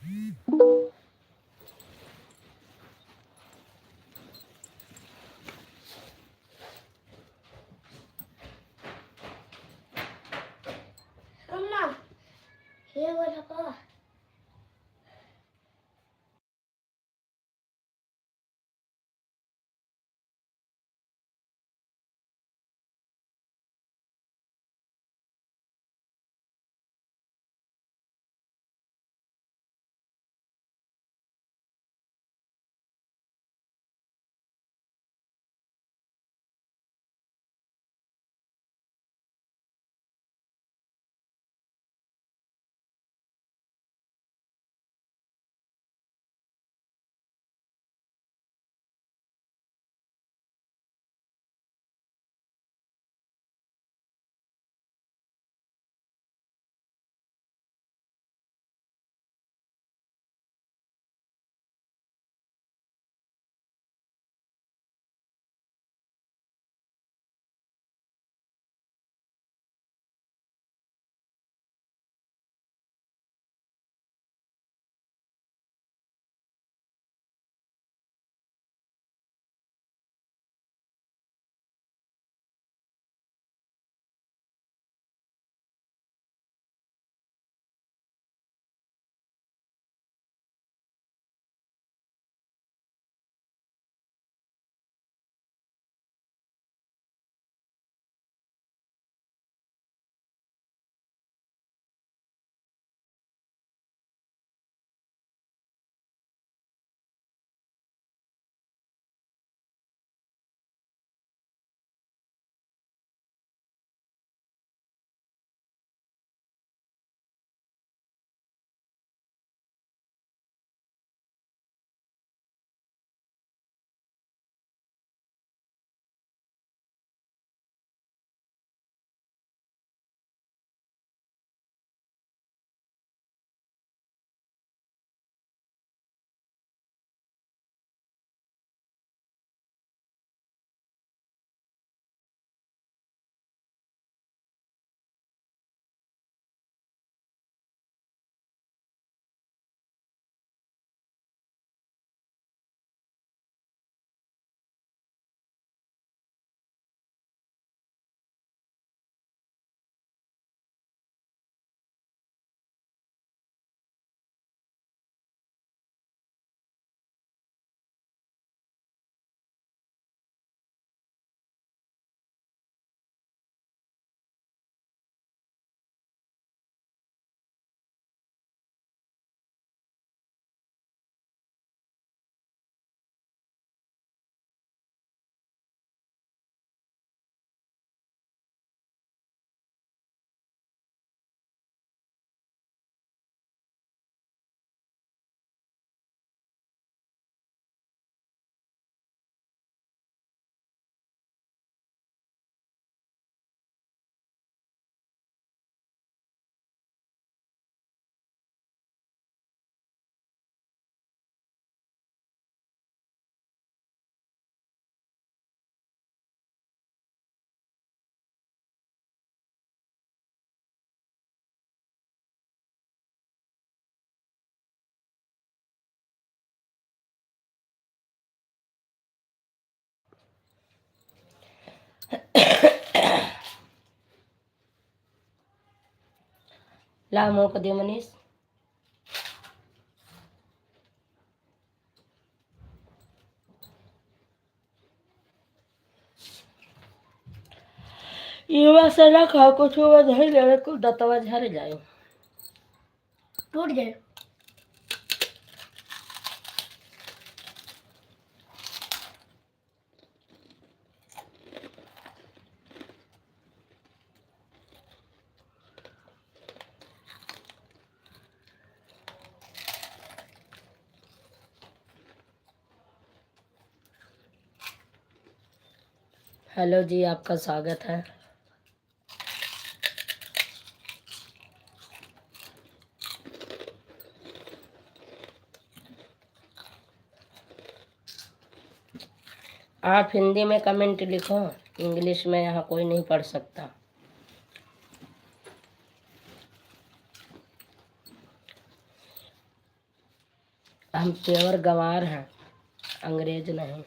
अम्मा ये वाला पावा ला मुंह को दे मनीष। ये मसाला खा कुछ नहीं ले को दतवा झड़ जाए टूट जाए। हेलो जी, आपका स्वागत है। आप हिंदी में कमेंट लिखो, इंग्लिश में यहाँ कोई नहीं पढ़ सकता। हम प्योर गंवार हैं, अंग्रेज नहीं।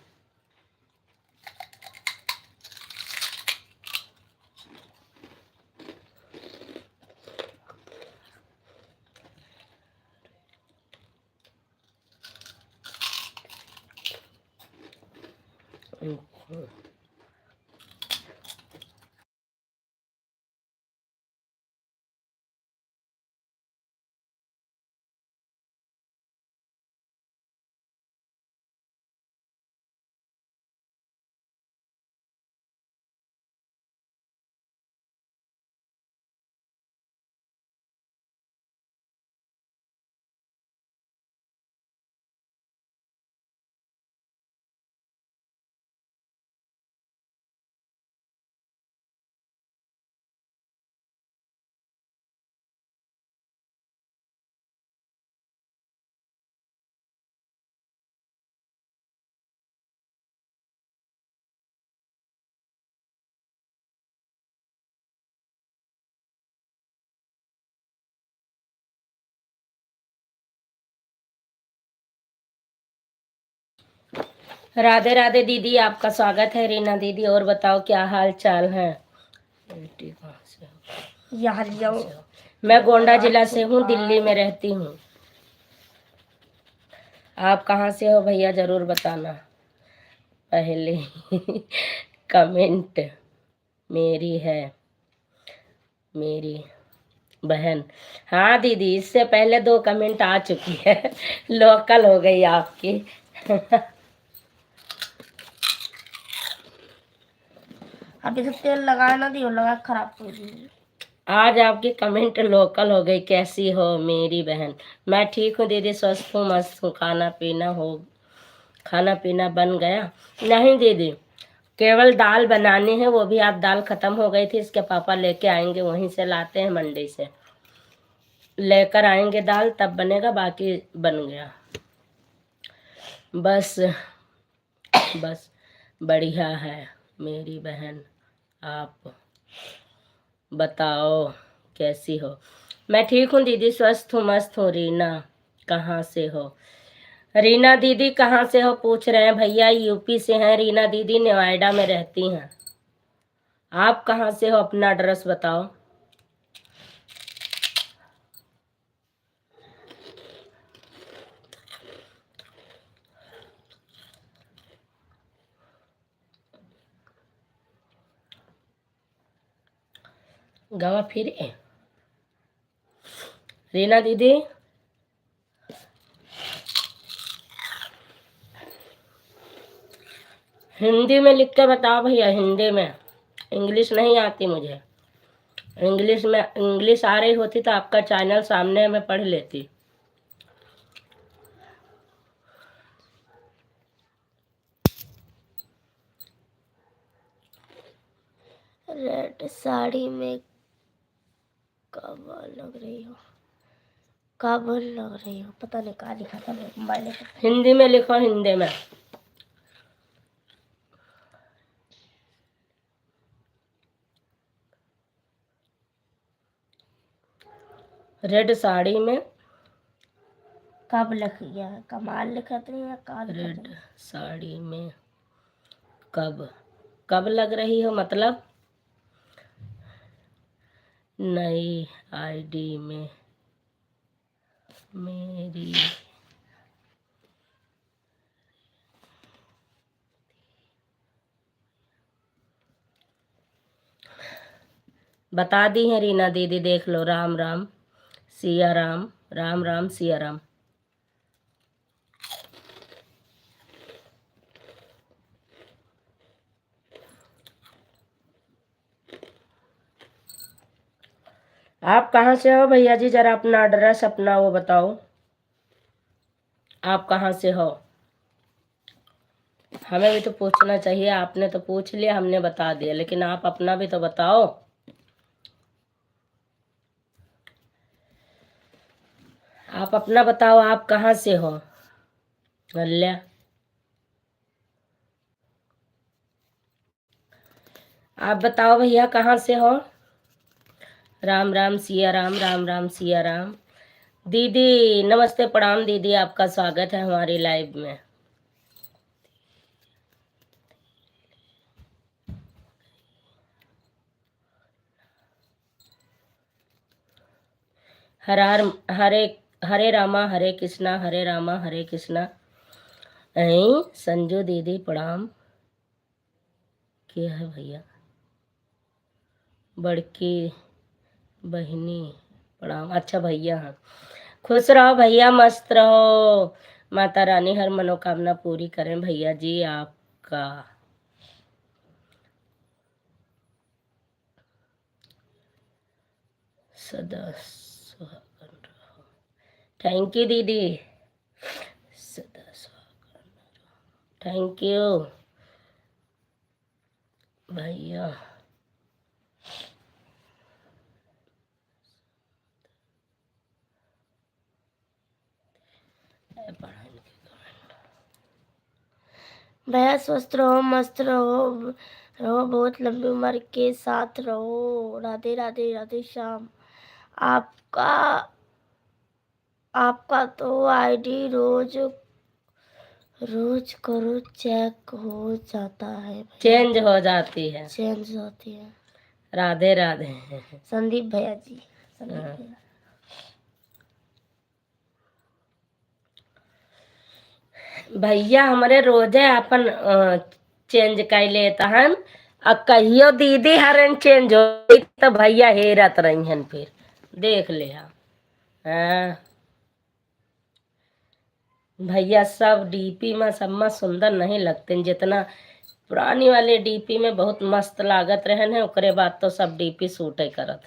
राधे राधे दीदी, आपका स्वागत है रीना दीदी। और बताओ क्या हाल चाल है? मैं गोंडा जिला से हूँ, दिल्ली में रहती हूँ। आप कहाँ से हो भैया, जरूर बताना। पहले कमेंट मेरी है, मेरी बहन। हाँ दीदी, इससे पहले 2 कमेंट आ चुकी है। लोकल हो गई आपकी। अभी तो तेल लगाया ना दियो, लगा खराब हो गई। आज आपकी कमेंट लोकल हो गई। कैसी हो मेरी बहन? मैं ठीक हूँ दीदी, स्वस्थ हूँ, मस्त हूँ। खाना पीना बन गया? नहीं दीदी, केवल दाल बनानी है, वो भी आप दाल खत्म हो गई थी, इसके पापा लेके आएंगे, वहीं से लाते हैं मंडी से, लेकर आएंगे दाल, तब बनेगा। बाकी बन गया। बस बस बढ़िया है मेरी बहन। आप बताओ कैसी हो? मैं ठीक हूँ दीदी, स्वस्थ हूँ, मस्त हूँ। रीना कहाँ से हो? रीना दीदी कहाँ से हो पूछ रहे हैं भैया। यूपी से हैं रीना दीदी, नोएडा में रहती हैं। आप कहाँ से हो, अपना एड्रेस बताओ। गवा फिर रीना दीदी, हिंदी में लिख के बताओ भैया, हिंदी में। इंग्लिश नहीं आती मुझे। इंग्लिश आ रही होती तो आपका चैनल सामने में पढ़ लेती। रेड साड़ी में कब लग रही हो, कब लग रही हो, पता नहीं कहाँ लिखा था मोबाइल में। हिंदी में लिखो, हिंदी में। रेड साड़ी में कब लिख गया, कमाल लिखा था या काल? रेड साड़ी में कब कब लग रही हो, मतलब नई आईडी में मेरी बता दी है रीना दीदी, देख लो। राम राम सिया राम, राम राम सिया राम। आप कहाँ से हो भैया जी, जरा अपना एड्रेस अपना वो बताओ। आप कहाँ से हो? हमें भी तो पूछना चाहिए। आपने तो पूछ लिया, हमने बता दिया, लेकिन आप अपना भी तो बताओ। आप अपना बताओ, आप कहाँ से हो? गल्या, आप बताओ भैया कहाँ से हो? राम राम सिया राम, राम राम सिया राम। दीदी नमस्ते प्रणाम दीदी, आपका स्वागत है हमारी लाइव में। हर हर हरे हरे रामा हरे कृष्णा, हरे रामा हरे कृष्णा। ऐं संजू दीदी प्रणाम। क्या है भैया? बड़की बहिनी प्रणाम। अच्छा भैया, हाँ। खुश रहो भैया, मस्त रहो। माता रानी हर मनोकामना पूरी करें भैया जी आपका। सदा सुहागन रहो। थैंक यू दीदी, सदा सुहागन। थैंक यू भैया। भैया स्वस्थ रहो, मस्त रहो, बहुत लंबी उम्र के साथ रहो। राधे राधे, राधे श्याम। आपका आपका तो आईडी रोज रोज करो चेक हो जाता है भैया। चेंज हो जाती है, चेंज होती है। राधे राधे। संदीप भैया जी, संदीप हाँ। भैया। भैया हमारे रोजे अपन चेंज कर लेता हन। अब कहियो दीदी हरन चेंज हो तो भैया हेरत रही हन, फिर देख ले। हाँ भैया सब डीपी में सब में सुंदर नहीं लगते जितना पुरानी वाले डीपी में बहुत मस्त लागत रहन है। ओकरे बाद तो सब डीपी सूट करत,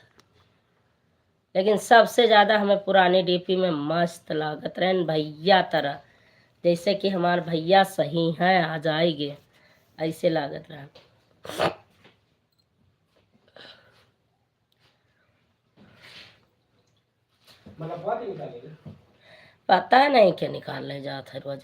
लेकिन सबसे ज्यादा हमें पुरानी डीपी में मस्त लागत रहन भैया तरह, जैसे कि हमारे भैया सही हैं, आ जाएंगे ऐसे लागत रहा। पता नहीं क्या निकाल ले जात है रोज।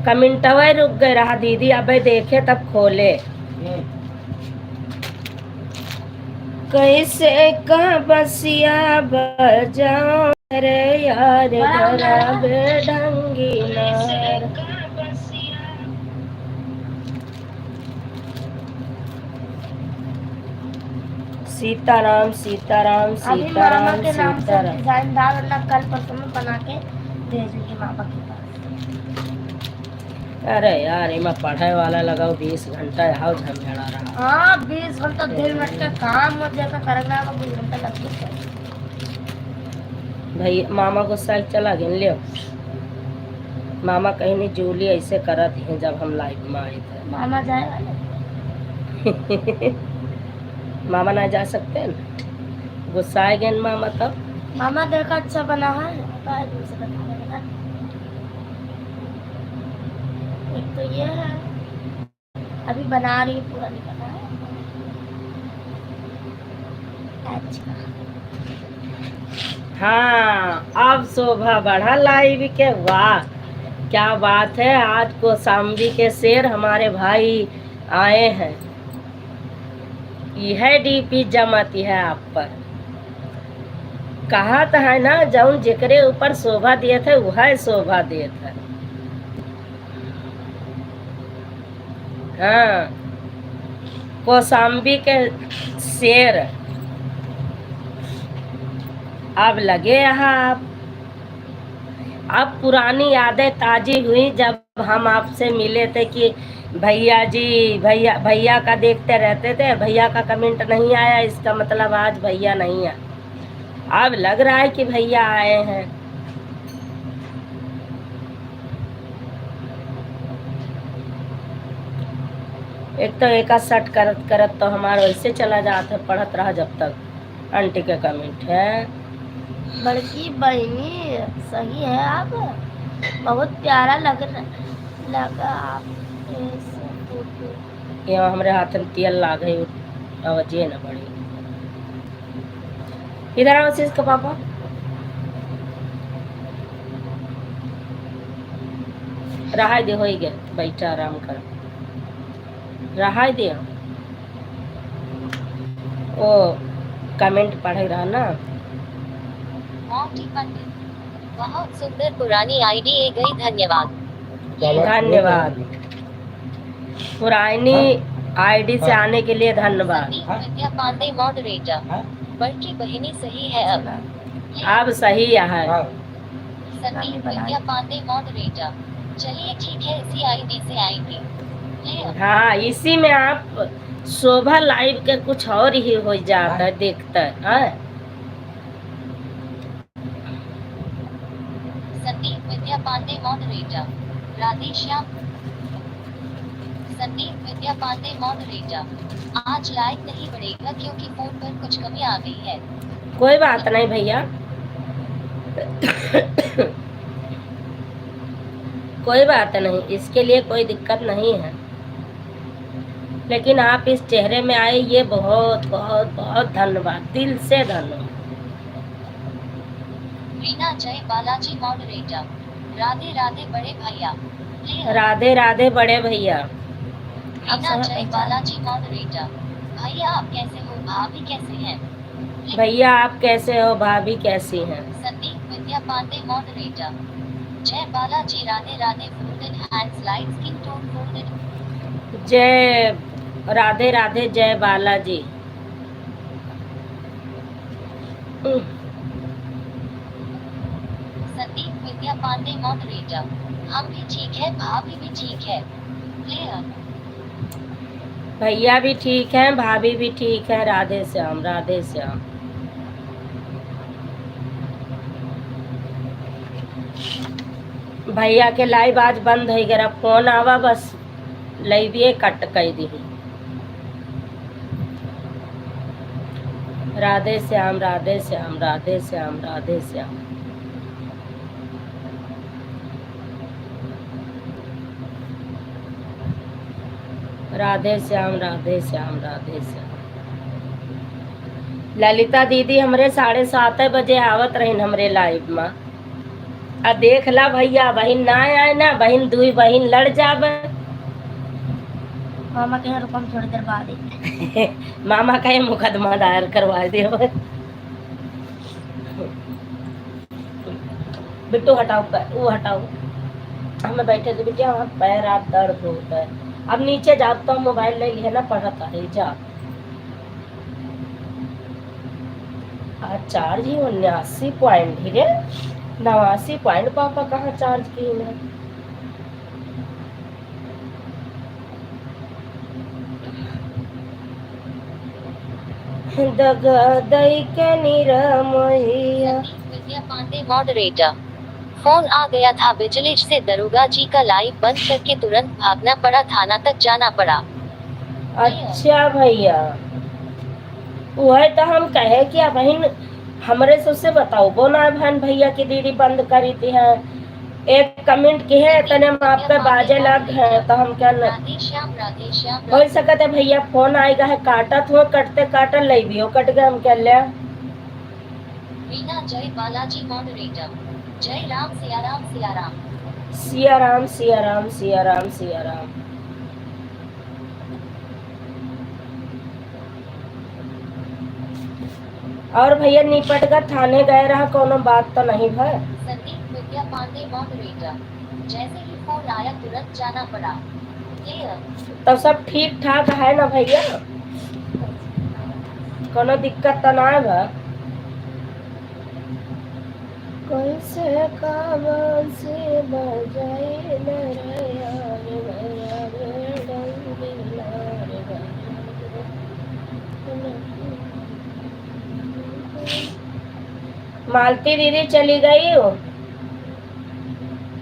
कमेंटवा रुक गए रहा दीदी, अबे देखे तब खोले। कैसे कहाँ बसिया बजाऊं रे यार धरा बेढंगी नार। सीताराम सीताराम अभी मामा सीताराम के नाम से सीताराम। डिजाइन डाल ना, कल परसों में बना के भेजूंगी मामा के पास। अरे यार इमा पढ़ाई वाला लगाओ 20 घंटा आओ झमेड़ा रहा। हाँ 20 घंटा 1.5 मिनट का काम हो जाएगा, करना तो 20 घंटा लग जाएगा। भाई मामा गुस्सा चला गिन लियो। मामा कहीं नहीं जूली ऐसे करत हैं जब हम लाइव में आए थे। मामा जाए वाले मामा ना जा सकते हैं, गुस्सा आए गए मामा तब। मामा देखा अच्छा बना है, काय दूसरे बना देगा। एक तो ये है, अभी बना रही है, पूरा नहीं बना है। अच्छा हाँ अब शोभा बढ़ा लाइव के। वाह क्या बात है, आज कौशाम्बी के शेर हमारे भाई आए हैं। यह डीपी जमाती है आप पर। कहा तो है ना, जौन जेकरे ऊपर शोभा दिए थे वह शोभा दिए थे। हाँ कौशाम्बी के शेर अब लगे यहाँ आप। अब पुरानी यादें ताजी हुई जब हम आपसे मिले थे कि भैया जी, भैया भैया का देखते रहते थे, भैया का कमेंट नहीं आया, इसका मतलब आज भैया नहीं है। अब लग रहा है कि भैया आए हैं। एक तो एक शर्ट करत करत तो हमारा वैसे चला जाता, पढ़त रहा जब तक आंटी के कमेंट है। बड़की बहनी सही है आप, बहुत प्यारा लगा आप ऐसे फोटो। यहाँ हमारे हाथ में तेल ला गई, आवाज़े ना बढ़ी। इधर आओ शीश का पापा। रहा दे, हो ही गया, बैठा आराम कर, रहा दे। ओ कमेंट पढ़ रहा ना। मोंटी पंडित, बहुत सुंदर पुरानी आईडी ए गई, धन्यवाद। धन्यवाद, पुरानी आईडी से आने के लिए धन्यवाद। संदीप विद्या पांडे मॉडरेटर, बड़की बहिनी सही है अब सही है। संदीप विद्या पांडे मॉडरेटर, चलिए ठीक है, इसी आईडी से आएंगे। हाँ, इसी में आप शोभा लाइव के कुछ और ही हो जाता है, देखता है। संदीप विद्या पांडे मॉडरेटर, राधे श्याम। संदीप विद्या पांडे मॉडरेटर, आज लाइक नहीं बढ़ेगा क्योंकि फोन पर कुछ कमी आ गई है। कोई बात नहीं भैया, कोई बात नहीं, इसके लिए कोई दिक्कत नहीं है। लेकिन आप इस चेहरे में आए, ये बहुत बहुत बहुत धन्यवाद, दिल से धन्यवाद। रीना जय बालाजी मॉडरेटर, राधे राधे बड़े भैया। राधे राधे बड़े भैया। रीना जय बालाजी मॉडरेटर, भैया आप कैसे हो, भाभी कैसे हैं? भैया आप कैसे हो, भाभी कैसी हैं? संदीप विद्या पांडे मॉडरेटर, जय Balaji, Radhe Radhe, folded hands, light skin tone, folded. जय राधे राधे, जय बालाजी। संदीप विद्या पांडे मॉडरेटर, हम भी ठीक है, भाभी भी ठीक है। भैया भी ठीक है, भाभी भी ठीक है, राधे श्याम, राधे श्याम। भैया के लाइव आज बंद हो गया, फोन आवा बस लाइव कट कर दी। राधे श्याम, राधे श्याम, राधे श्याम, राधे श्याम। राधे श्याम, राधे श्याम, राधे श्याम। ललिता दीदी हमरे 7:30 बजे आवत रही हमरे लाइव में। आ देख ला भैया, बहन ना आए ना, बहन दुई बहन लड़ जावे। मामा के यहाँ रुकम थोड़ी देर बाद मामा का मुकदमा दायर करवा दे। बिट्टू हटाओ, वो हटाओ, हमें बैठे थे बेटिया, वहाँ पैर आप दर्द होता है। अब नीचे जाओ तो मोबाइल ले लिया ना, पढ़ता है जा। चार्ज ही 79 पॉइंट ही रे, 89 पॉइंट पापा कहाँ चार्ज की है। दगा दई के निरमैया। विद्या पांडे मॉडरेटर, फोन आ गया था बिजली से, दरोगा जी का लाइव बंद करके तुरंत भागना पड़ा, थाना तक जाना पड़ा। अच्छा भैया, वह तो हम कहे कि बहन हमरे से उससे बताओ बोना बहन, भैया की दीदी बंद करी थी है, एक कमेंट की है तने आप पे बाजे लग है, तो हम क्या राधे श्याम, राधे श्याम। हो सकते भैया फोन आएगा है, काटत हो, कटते काटत ले भी हो, कट गए, हम क्या लिया। रीना जय बालाजी मॉडरेटर, जय राम सिया राम, सिया राम, सिया राम, सिया राम, सिया राम, सिया राम। और भैया निपट कर थाने गए रहा, कोनो बात तो नहीं भाई। संदीप विद्या पांडे मॉडरेटर, जैसे ही फोन आया तुरंत जाना पड़ा। तो सब ठीक ठाक है ना भैया, कोनो दिक्कत तो ना है, कैसे कामन से बजाए नरया रे भैया रे डंगिला रे भैया रे। मालती दीदी चली गई हो,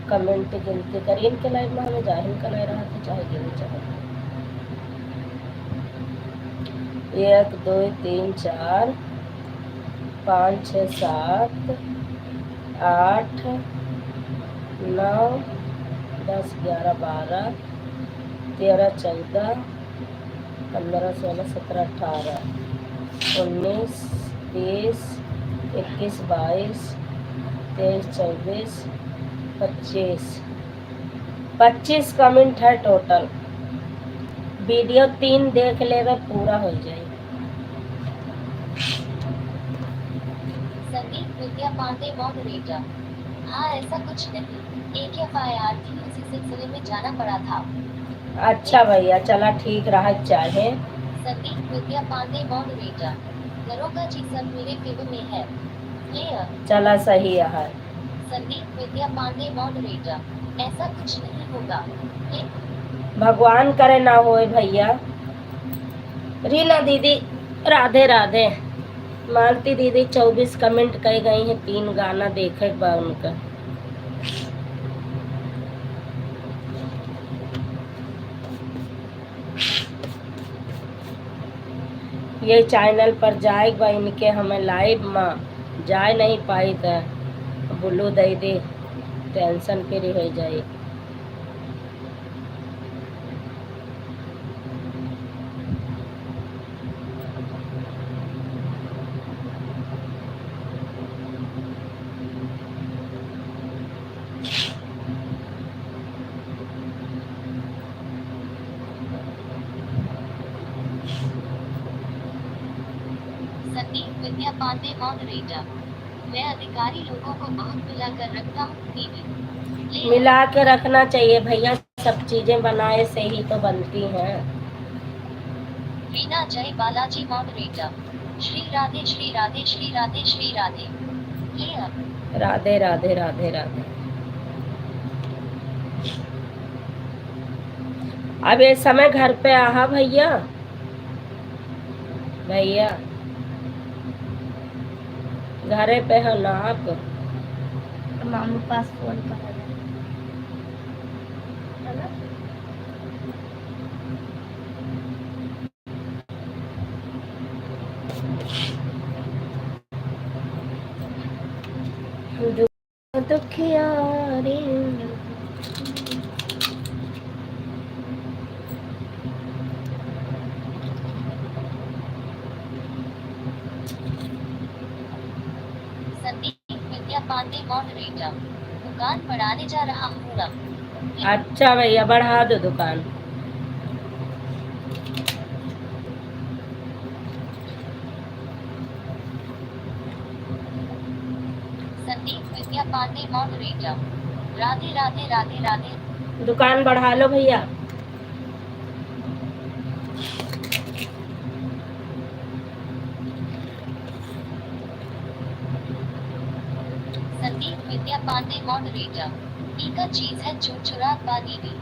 कमेंट गिनती करी इनके लाइव में हमें जाहिल का नहीं रहा तो चाहे गिनी चाहे 1 2 3 4 5 6 7 8 9 10 11 12 13 14 15 16 17 18 19 20 21 22 23 24 25 कमेंट है टोटल। वीडियो 3 देख लेवे पूरा हो जाए। संदीप विद्या पांडे मॉडरेटर। हाँ ऐसा कुछ नहीं, एक FIR थी, उसी सिलसिले में जाना पड़ा था। अच्छा भैया चला ठीक रहा चाहे। संदीप विद्या पांडे मॉडरेटर। दरोगा जी सब मेरे फेवर में है। क्लियर। चला सही है। संदीप विद्या पांडे मॉडरेटर। ऐसा कुछ नहीं होगा। भगवान करे ना होए भैया। रीना दीदी राधे राधे। मालती दीदी 24 कमेंट कही गई हैं, 3 गाना देखे बा उनका। ये चैनल पर जाए बा इनके, हमें लाइव में जाए नहीं पाई तो बुल्लू दे दे टेंशन फ्री हो जाए। संदीप विद्या पांडे मॉडरेटर। मैं अधिकारी लोगों को बहुत मिलाकर रखता हूँ दीदी। मिला के रखना चाहिए भैया, सब चीजें बनाए से ही तो बनती हैं। रीना जय बालाजी मॉडरेटर। श्री राधे श्री राधे श्री राधे श्री राधे। क्लियर। राधे राधे राधे राधे। अब ये समय घर पे आहा भैया, भैया घरे पे हो ना आप? मामू पास फोन करा है ना? दुखिया रे संदीप विद्या पांडे मॉडरेटर। दुकान बढ़ाने जा रहा हूँ अब। अच्छा भैया बढ़ा दो दुकान। संदीप विद्या पांडे मॉडरेटर। राधे राधे राधे राधे। दुकान बढ़ा लो भैया। संदीप विद्या पांडे मॉडरेटर। एक चीज है जो चुरा पा दीदी।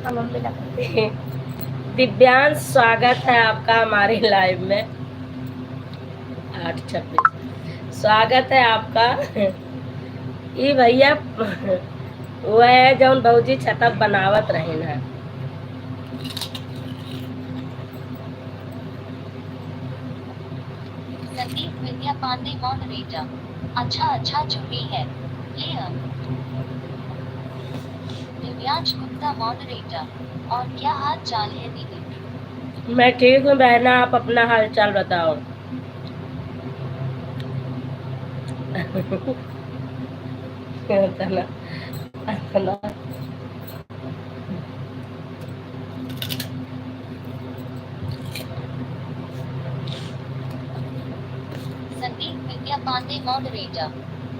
मम्मी लगा दिव्यांश स्वागत है आपका हमारे लाइव में। 8:26 स्वागत है आपका। ये भैया वो है जौन भौजी छतप बनावत रहे हैं। संदीप विद्या पांडे मॉडरेटर। अच्छा अच्छा जो भी है। क्लियर। दिव्यांश गुप्ता मॉडरेटर। और क्या हाल चाल है दीदी? मैं ठीक हूँ बहना, आप अपना हाल चाल बताओ। अतना, अतना। संदीप विद्या पांडे मॉडरेटर।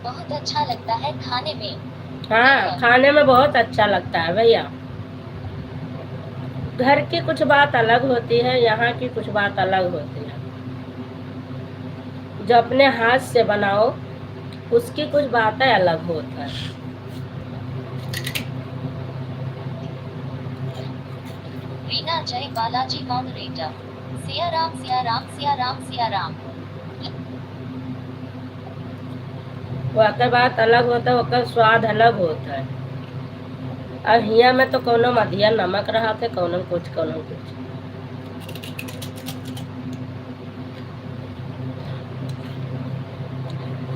बहुत अच्छा लगता है खाने में। हाँ, खाने में बहुत अच्छा लगता है भैया। घर की कुछ बात अलग होती है, यहाँ की कुछ बात अलग होती है। जो अपने हाथ से बनाओ उसकी कुछ बातें अलग होता है। रीना जय बालाजी मॉडरेटर। सिया राम सिया राम सिया राम सिया राम। ओकर बात अलग होता है, ओकर स्वाद अलग होता है। और हिया में तो कोनो मधिया नमक रहा थे, कोनो कुछ कोनो कुछ।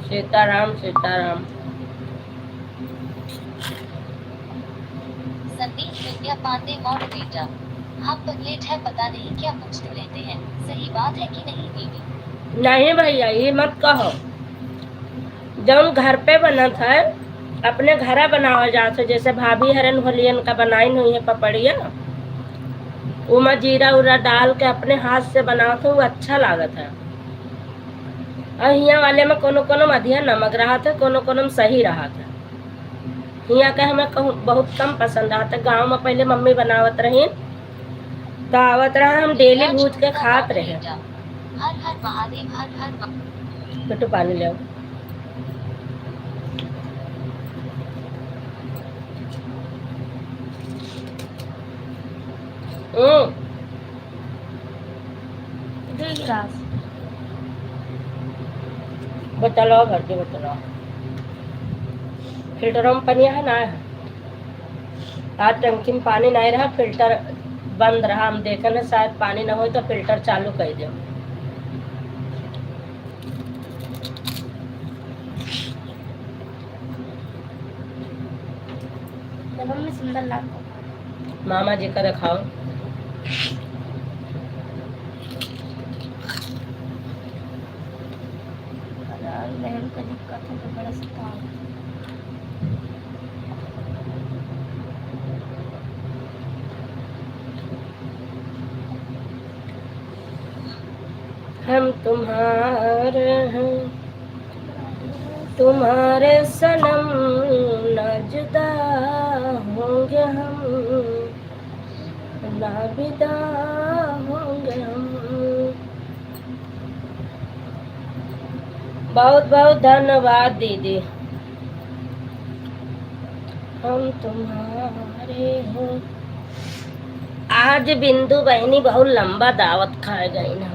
सीताराम सीताराम। संदीप विद्या पांडे मॉडरेटर। हम पगलेट है, पता नहीं क्या पूछते रहते हैं। सही बात है कि नहीं दीदी? नहीं भैया, ये मत कहो। जब घर पे बना था, अपने घर बनावा जाते, जैसे भाभी हरन होलियन का बनाई हुई है पपड़िया, उमा जीरा उरा डाल के अपने हाथ से बनाओ तो वो अच्छा लागत है। और हिया वाले में कोनो कोनो मधिया नमक रहा था, कोनो कोनो में सही रहा था। हिया के हमें बहुत कम पसंद आता। गांव में पहले मम्मी बनावत रही, तो आवत रहा, हम डेली भूज के खात रहे। हर हर महादेव, हर हर बेटू पानी ले आओ। बतलाओ भर के बतलाओ। फिल्टरों में पानी है ना? आज टंकी में पानी नहीं रहा, फिल्टर बंद रहा। हम देखे ना, शायद पानी ना हो तो फिल्टर चालू कर दो। मम्मी सुंदर लगता। मामा जी का दिखाओ। बहन को दिक्कत है तो बड़ा सा। हम तुम्हारे हैं, तुम्हारे सनम, न जुदा होंगे हम, ना विदा होंगे हम। बहुत बहुत धन्यवाद दीदी। हम तुम्हारे हैं। आज बिंदु बहनी बहुत लंबा दावत खाए गई ना।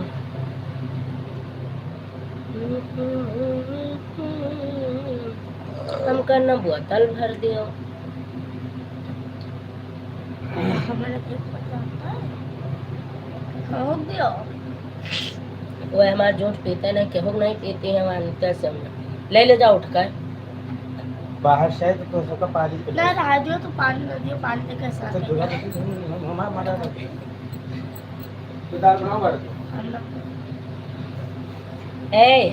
हम करना बोतल भर दियो। हमारे पेट पर जाता है। हो गया। वो हमारा जूठ पीते नहीं, केहू नहीं पीती है, मानते से हम ले ले जाओ उठकर। बाहर शायद तो सबका पानी ना राजू तो पानी न दियो, पानी लेके साथ तो दूल्हा हमारा मारा तो दाल बनाओ बार ए,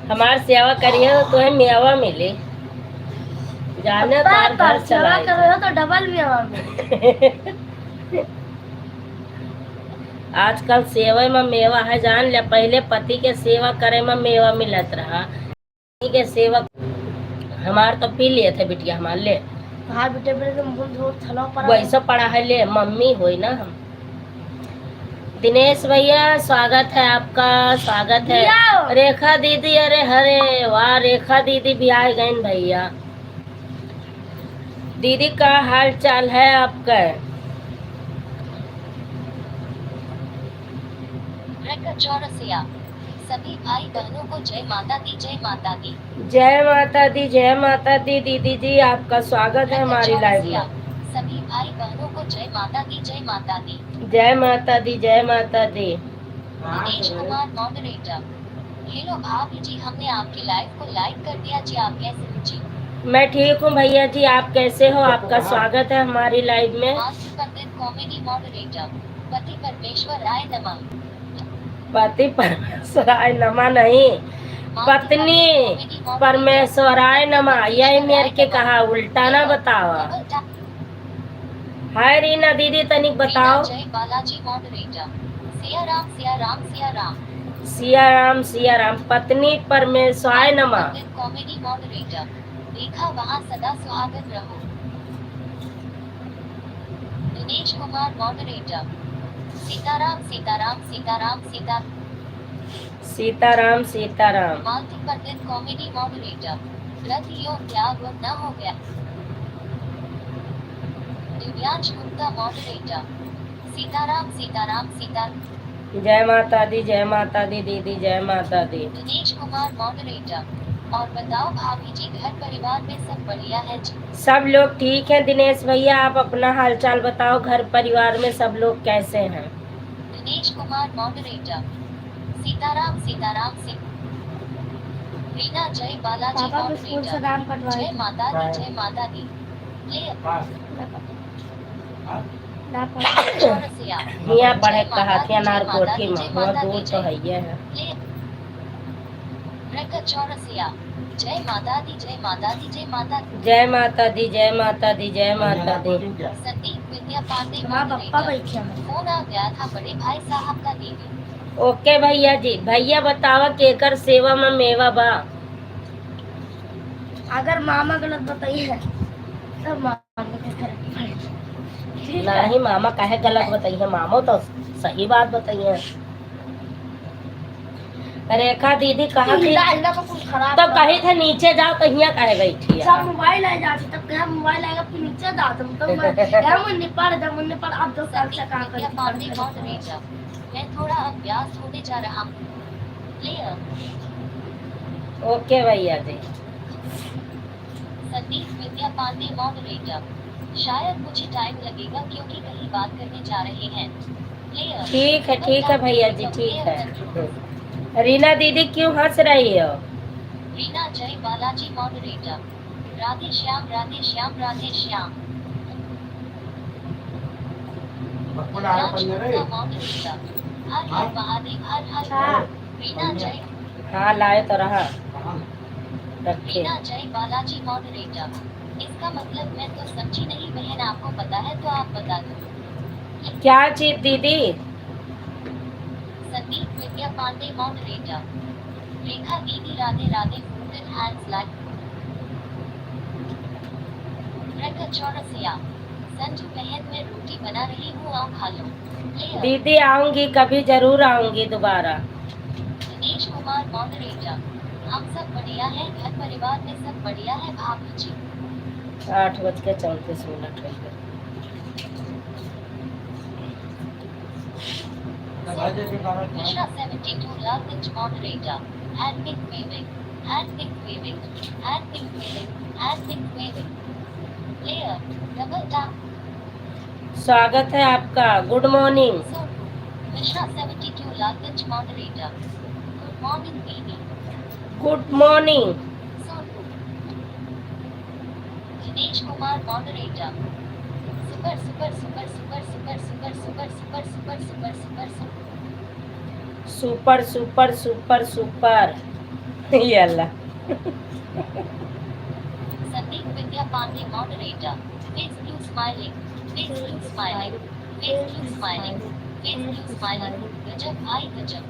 हमार सेवा करिए तो तुम्हें मेवा मिले। जाने तार घर चला करो तो डबल में आवे। आजकल सेवा में मेवा है, जान ले। पहले पति के सेवा करे में मेवा मिलत रहा, पति के सेवा हमार तो पी लिए थे बिटिया हमार ले। हाँ बेटे बेटे तो मुंह धो थला पर वैसा पड़ा है ले, मम्मी हुई ना हम। दिनेश भैया स्वागत है आपका, स्वागत है। रेखा दीदी, अरे हरे वाह, रेखा दीदी भी आ गई भैया। दीदी का हाल चाल है आपका? चौरसिया। सभी भाई बहनों को जय माता दी, जय माता दी। जय माता दी, जय माता दी। दीदी जी आपका स्वागत है हमारी लाइव में। सभी भाई बहनों को जय माता दी, जय माता दी। जय माता दी, जय माता दी। दिनेश कुमार मॉडरेटर। हेलो भाभी जी, हमने आपकी लाइव को लाइक कर दिया जी, आप कैसे हो जी? मैं ठीक हूँ भैया जी, आप कैसे हो? आपका स्वागत है हमारी लाइव में। पंडित कॉमेडी मॉडरेटर। पति परमेश्वर आय नमः। पति परमेश्वराय नमः नहीं, पत्नी परमेश्वराय नमः। यही मेरे के कहा, उल्टा ना बताओ। हाय रीना दीदी, तनिक बताओ। जय बालाजी मॉडरेटर। सिया राम सिया राम सिया राम। सिया राम पत्नी परमेश्वराय नमः। कॉमेडी मॉडरेटर रेखा वहाँ सदा सुहागन रहो। दिनेश कुमार मॉडरेटर सीताराम सीताराम सीताराम सीता सीताराम मालती पंडित कॉमेडी मॉडरेटर रति योग त्याग और न हो गया। दिव्यांश गुप्ता मॉडरेटर सीताराम सीताराम सीता जय माता दी दीदी, जय माता दी। दिनेश कुमार मॉडरेटर और बताओ भाभी जी घर परिवार में सब बढ़िया है जी? सब लोग ठीक हैं दिनेश भैया, आप अपना हालचाल बताओ, घर परिवार में सब लोग कैसे हैं? दिनेश कुमार मॉडरेटर सीताराम सीताराम सी रीना जय बालाजी पापा को स्कूल से मॉडरेटर नाम कटवाए जय माता दी प्ले पास हाँ ना चौरसिया हिया पढ़े कहाथिया नार कोठी में हुआ दूर तो है ये है। प्ले ब्रैकेट चौरसिया जय माता दी जय माता दी जय माता जय माता दी जय माता दी जय माता दी। क्या संदीप विद्या पांडे तुम्हारा पप्पा मॉडरेटर बैठे हैं। फोन आ गया था बड़े भाई साहब का दीदी। ओके भैया जी, भैया बतावा केकर सेवा में मेवा बा। अगर मामा गलत बताइए तो मामा के घर पड़ेगा। ठीक है? नहीं मामा काहे गलत बताइए, मामो तो सही बात बताइए। रेखा दीदी कहा थी इल्ला को कुछ खराब तो कही थे नीचे जाओ तो यहाँ काहे बैठी है? सब मोबाइल आ जाती तब क्या मोबाइल आएगा फिर नीचे दातम तो मैं मुन्नी पर अब 2 साल से काम विद्या पांडे कर मॉडरेटर मैं थोड़ा अभ्यास होने जा रहा हूँ। प्लेयर ओके भैया जी। संदीप विद्या पांडे मॉडरेटर शायद मुझे टाइम लगेगा क्योंकि कहीं बात करने जा रहे हैं। प्लेयर ठीक है भैया जी, ठीक है। रीना दीदी क्यों हंस रही हो? रीना जय बालाजी मॉडरेटर राधे श्याम राधे श्याम राधे श्याम बकुल आ राज रहा गुप्ता है मॉडरेटर हर हर महादेव हर हर हाँ। रीना जय हाँ लाए तो रहा कहाँ रखे। रीना जय बालाजी मॉडरेटर इसका मतलब मैं तो समझी नहीं बहन, आपको पता है तो आप बता दो। क्या चीज दीदी? संदीप विद्या पांडे मॉडरेटर रेखा दीदी Radhe Radhe footed hands like bracket Chaurasia Sanju बहन मैं रोटी बना रही हूँ आओ खा लो। प्लेयर दीदी आऊंगी, कभी जरूर आऊंगी दोबारा। दिनेश कुमार मॉडरेटर हम सब बढ़िया है, घर परिवार में सब बढ़िया है भाभी जी? 8:34 हो गए। राजे के कारण Mishra 72 Larkinch moderator. Hand pink waving. Hand pink waving. Hand pink waving. Hand pink waving. Player. Double tap. स्वागत है आपका, good morning. Sorku. Mishra 72 Larkinch moderator. Good morning baby. Good morning. Sorku. Dinesh Kumar moderator. Super super super super super super super super super super super super. Super super super super ये अल्लाह। Sandeep Vidya Pandey moderator. Face blue smiling. Face blue smiling. Face blue smiling. Face blue smiling. गजब भाई गजब।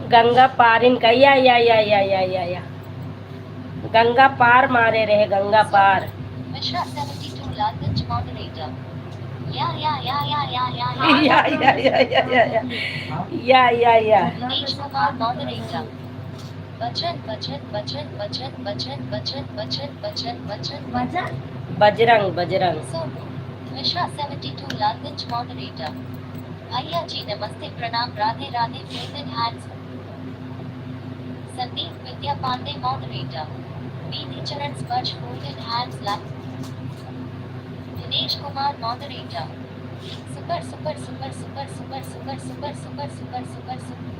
गंगा पार इनका या गंगा पार मारे रहे, गंगा पार। Mishra 72 Larkinch moderator. Yeah. या Dinesh Kumar moderator. Bachan. वजह Bajrang Sorku. Mishra 72 Larkinch moderator. भैया जी नमस्ते प्रणाम राधे राधे folded hands. संदीप विद्या पांडे मॉडरेटर बीती चरण स्पर्श folded hands like Dinesh Kumar moderator super super super super super super super super super super super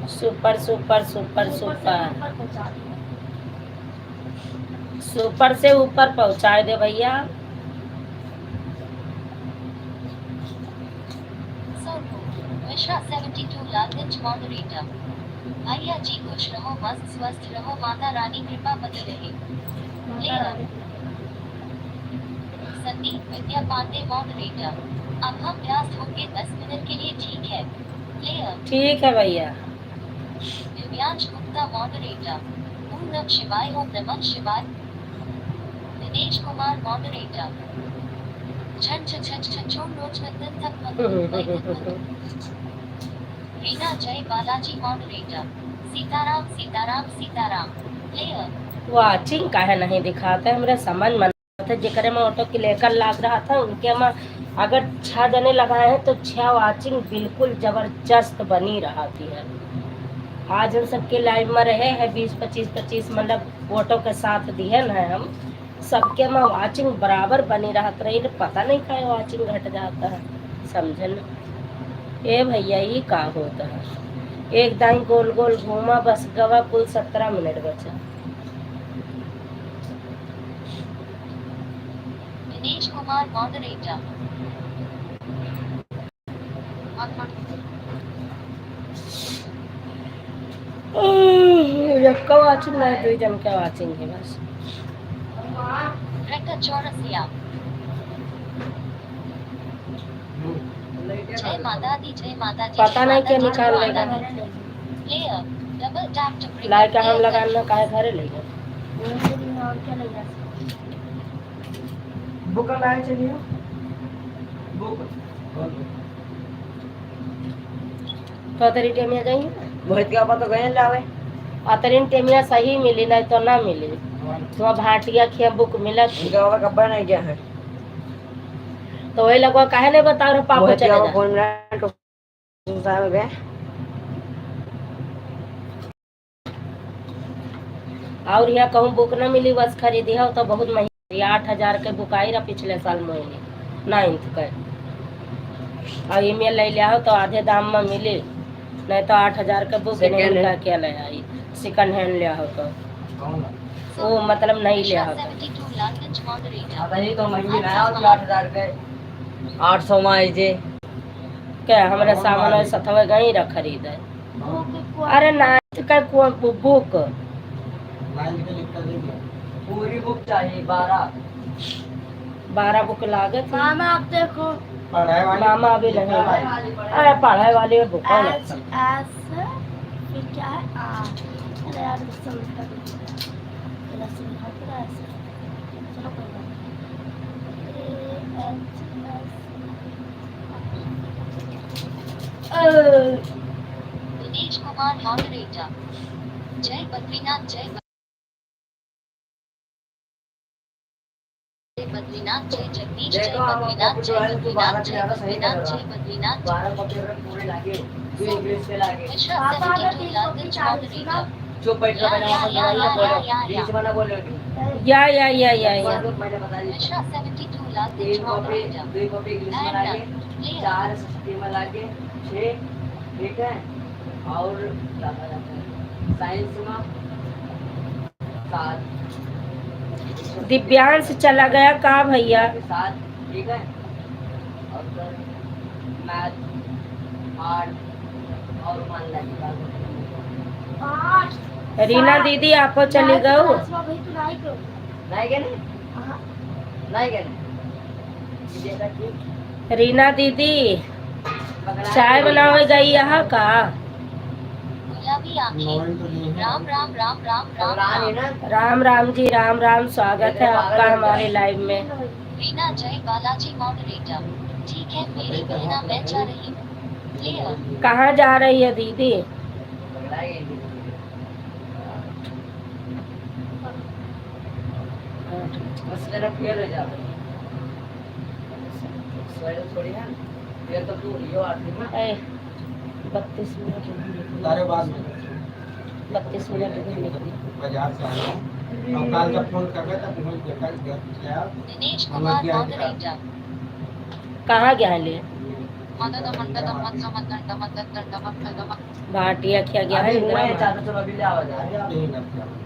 super super super super पहुंचा super से ऊपर पहुंचा दे भैया। Sorku Mishra 72 Lalganj moderator. भैया जी खुश रहो, मस्त स्वस्थ रहो, माता रानी कृपा बनी रहे। प्लेयर संदीप विद्या पांडे मॉडरेटर। अब हम व्यस्त होंगे 10 मिनट के लिए, ठीक है। प्लेयर ठीक है भैया। दिव्यांश गुप्ता मॉडरेटर। ओम नमः शिवाय, ओम नमः शिवाय। दिनेश कुमार मॉडरेटर। छन छ छ छ छोड़ रोज नंदन तक मत। रीना जय Balaji moderator. Sitaram Sitaram Sitaram. Player watching काहे नहीं दिखाते, हमरे समझ मन था जेकरे में ऑटो के लेकर लाग रहा था उनके में अगर 6 जने लगाए हैं तो 6 वाचिंग बिल्कुल जबरदस्त बनी रहा थी है। आज हम सबके लाइव में रहे हैं 20-25 मतलब ऑटो के साथ दिए ना हम सबके में वाचिंग बराबर बनी रहत रही। पता नहीं का वाचिंग घट जाता है, समझे न। ए भैया ये का होता है, एक दाई गोल गोल घूमा बस गवा कुल 17 मिनट बचा। दिनेश कुमार मॉडरेटर। यक्का वाचिंग नहीं, 2 जन के वाचिंग है बस। रेक्टर चौरसिया। जय माता दी, जय माता दी। पता नहीं क्या निकाल लेगा। Player double tap to bring like हम लगाना काहे घरे ले गए। और क्या लग रहा है? बुक लाए चलिए बुक तो तेरी टेमिया जाएंगे बहुत क्या पता गए लावे अतरीन टेमिया सही मिली नहीं तो ना मिली। वहाँ भाटिया खिया बुक मिला थी। इनका वाला कब्बा नहीं गया है तो वही लगवा काहे नहीं बता रहे पापा बहुत चले क्या जा। फोन रहा तो साहब गए और यहाँ कहूँ बुक न मिली बस खरीदी हो तो बहुत महंगी 8,000 के बुक आई रहा पिछले साल महीने 9th के। और ईमेल ले लिया हो तो आधे दाम में मिली, नहीं तो 8,000 के बुक Second नहीं hand? क्या ले आई। सेकंड हैंड लिया हो तो कौन वो मतलब नहीं लिया मिश्रा हो तो। 72 लालगंज मॉडरेटर। आता ही तो महंगी ना हो 8,000 के 800 में आई जे क्या हमारे सामान है सतवे गई रख खरीदे। अरे 9th का बुक पूरी बुक चाहिए 12 बुक लागत। मामा आप देखो मामा अभी नहीं लाए। अरे पढ़ाई वाली में बुक है एस एस फिर क्या है अरे यार समझता नहीं मेरा से लिखा पूरा ऐसे। चलो कोई बात नहीं। दिनेश कुमार मॉडरेटर। जय बद्रीनाथ जय बद्रीनाथ जय जगदीश जय बद्रीनाथ जय बद्रीनाथ जय बद्रीनाथ जय बद्रीनाथ। 12 कॉपी पूरे लागे जो इंग्लिश के लागे मिश्रा 72 लालगंज मॉडरेटर। जो पैसा मैंने वापस बोलो बीच में ना बोलो या मैंने बता दी Mishra 72 Lalganj 3 copy moderator. 2 copy English में लागे 4 संस्कृत में लागे 6 ठीक है और क्या जाता है साइंस में 7 दिव्यांश चला गया का भैया। 7 ठीक है और मैथ 8 और मान लगेगा रीना दीदी आपो चली गओ। भाई तू नहीं करो नहीं गए हाँ नहीं गए ये ठीक रीना दीदी चाय बनावे गई यहाँ का। गुलाबी आंखें। राम राम राम राम राम रानी राम। ना राम राम जी राम राम, स्वागत है आपका हमारे लाइव में। रीना जय बालाजी मॉडरेटर। ठीक है मेरी बहना मैं जा रही हूँ। प्लेयर कहाँ जा रही है दीदी। बस तेरा फेल हो जाता स्वयं छोड़ी है ये तो तू यो आती ना 32 मिनट तारे बाद में 32 मिनट भी निकली। बाजार से आया हूँ और काल जब फोन कर रहे थे तो मुझे देखा घर गया दिनेश कुमार मॉडरेटर। कहाँ गया ले मदद भाटिया क्या गया है अभी इंदिरा मैं माँ। चाहता चलो अभी ले आवाज नहीं लगता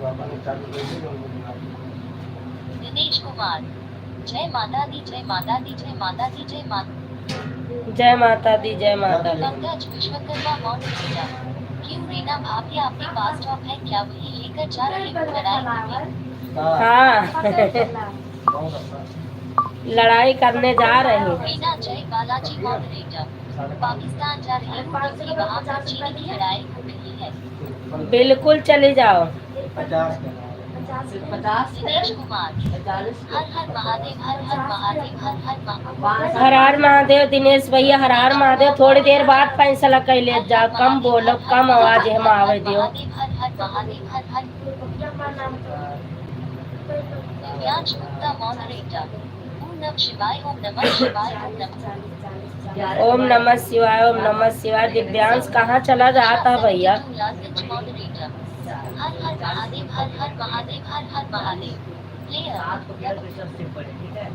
तो अपन चालू कर देंगे उनको बुला के। दिनेश कुमार जय माता दी जय माता दी जय माता दी जय माता जय माता दी जय माता दी। पंकज विश्वकर्मा मॉडरेटर क्यों रीना भाभी आपके पास स्टॉक है क्या वही लेकर जा रहे हो लड़ाई में? हाँ बहुत अच्छा। लड़ाई करने जा रहे हैं। रीना जय बालाजी मॉडरेटर पाकिस्तान जा रही हूँ क्योंकि वहाँ पर चीनी की लड़ाई हो रही है। बिल्कुल चले जाओ। 50 का सिर्फ 50 दिनेश कुमार 40 हर हर महादेव हर हर महादेव हर हर महादेव हर हर महादेव। दिनेश भैया हर हर महादेव। थोड़ी देर बाद फैसला कैले जा। कम बोलो, कम आवाज में आवे दियो। हर हर महादेव हर हर दिव्यांश गुप्ता मॉडरेटर ओम नमः शिवाय ओम नमः शिवाय ओम नमः ओम नमः शिवाय ओम नमः शिवाय। दिव्यांश कहाँ चला जाता भैया? लालगंज मॉडरेटर हर हर महादेव हर हर महादेव हर हर महादेव प्लेयर रात को ब्लड प्रेशर से पड़े, ठीक है?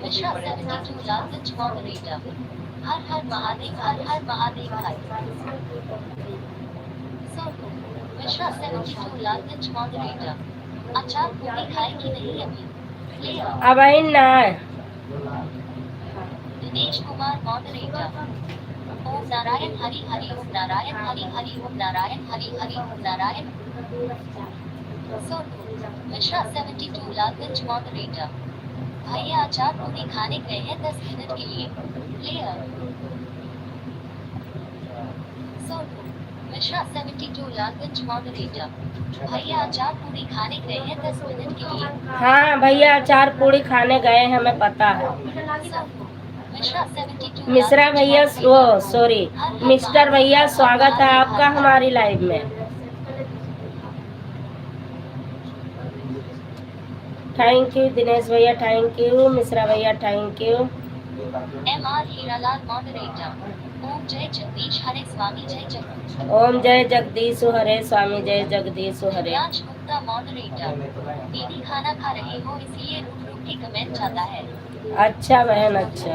मिश्रा 72 लालगंज मॉडरेटर हर हर महादेव हर हर महादेव हर मिश्रा 72 लालगंज मॉडरेटर अचार पूरी खाए कि नहीं अभी प्लेयर अब आई ना। दिनेश कुमार मॉडरेटर ओम नारायण हरि हरि ओम नारायण हरि हरि ओम नारायण हरि हरि ओम नारायण मिश्रा 72 लालगंज मॉडरेटर भैया अचार पूरी खाने गए हैं 10 मिनट के लिए प्लेयर मिश्रा 72 लालगंज मॉडरेटर भैया अचार पूरी खाने गए हैं 10 मिनट के लिए हाँ भैया अचार पूरी खाने गए हैं, हमें पता है। मिश्रा 72 मिश्रा भैया वो सॉरी मिस्टर भैया, स्वागत है आपका हमारी लाइव में। थैंक यू दिनेश भैया, थैंक यू मिश्रा भैया, thank you. MR Hiralal moderator ओम जय जगदीश हरे स्वामी जय जगदीश ओम जय जगदीश हरे स्वामी जय जगदीश हरे। दिव्यांश गुप्ता मॉडरेटर दीदी खाना खा रही हो इसलिए रुक रुक के कमेंट आता है। अच्छा बहन अच्छा।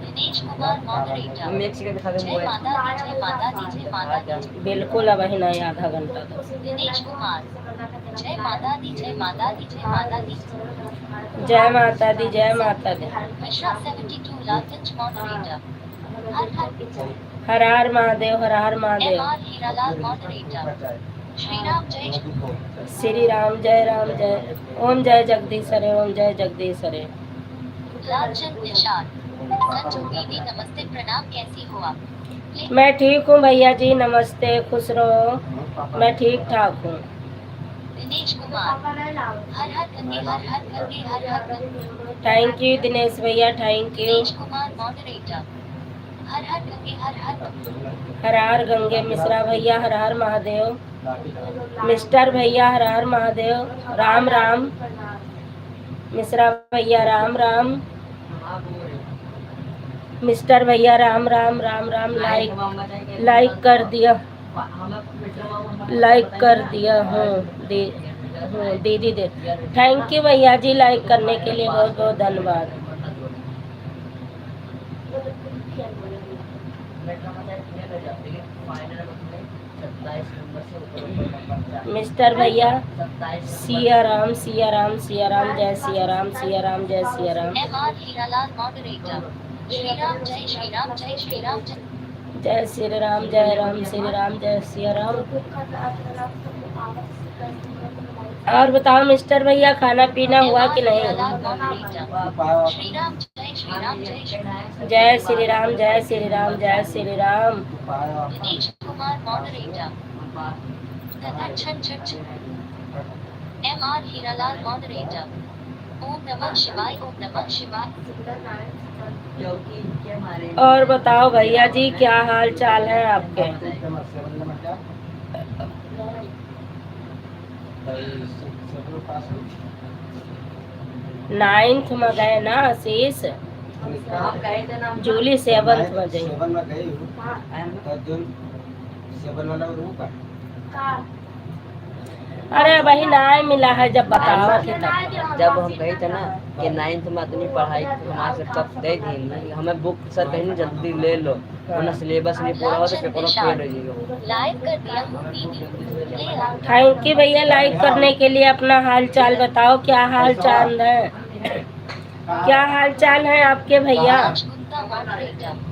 दिनेश कुमार मॉडरेटर मिक्स करके खा जय माता दी जय माता दी जय माता दी बिल्कुल अब ही नहीं, आधा घंटा दो। दिनेश कुमार जय माता दी जय माता दी जय माता दी जय माता दी जय माता दी। मिश्रा 72 लालगंज मॉडरेटर हर हर हर हर महादेव हर हर महादेव। MR हीरालाल मॉडरेटर श्री राम जय श्री राम जय राम जय। ओम जय जगदीश हरे ओम जय जगदीश हरे। लालचंद निषाद संजू दीदी नमस्ते प्रणाम कैसी हो आप मैं ठीक हूँ भैया जी, नमस्ते, खुश रहो। मैं ठीक ठाक हूँ। दिनेश कुमार हर हर गंगे हर हर गंगे हर हर गंगे थैंक यू दिनेश भैया, thank you. Dinesh Kumar moderator हर हर गंगे हर हर हर हर गंगे। मिश्रा भैया हर हर महादेव। मिस्टर भैया हर हर महादेव। राम राम। मिश्रा भैया राम राम। मिस्टर भैया राम राम राम राम। लाइक कर दिया, लाइक कर दिया हूँ दीदी दे। थैंक यू भैया जी, लाइक करने के लिए बहुत बहुत धन्यवाद। मिस्टर भैया सिया राम सिया राम सिया राम जय सिया राम सिया राम जय सिया राम। MR हीरालाल मॉडरेटर श्री राम जय श्री राम जय श्री राम जय जय श्री राम जय राम श्री राम जय सिया राम। और बताओ मिस्टर भैया खाना पीना हुआ कि नहीं? हीरालाल मॉडरेटर श्री राम जय श्री राम जय श्री राम जय श्री राम जय श्री राम जय श्री राम। दिनेश कुमार मॉडरेटर छन छन MR हीरालाल मॉडरेटर ओम नमः शिवाय ओम नमः शिवाय और बताओ भैया जी क्या हाल चाल है आपके? 9th में गए ना आशीष? जूली 7th में गई। 7 में गई हूँ तो जो 7 वाला रूम का अरे वही ना मिला है जब बतावा थे तब। जब हम कही थे ना कि 9th में इतनी पढ़ाई हमारे से कब दे दी हमें बुक सर कहीं जल्दी ले लो वरना सिलेबस नहीं पूरा हो तो पेपर फेल हो जाएगा। लाइव कर दिया हूँ दीदी। ले आ। थैंक यू भैया लाइक करने के लिए। अपना हाल चाल बताओ, क्या हाल चाल है, क्या हाल चाल है आपके भैया? राज गुप्ता मॉडरेटर।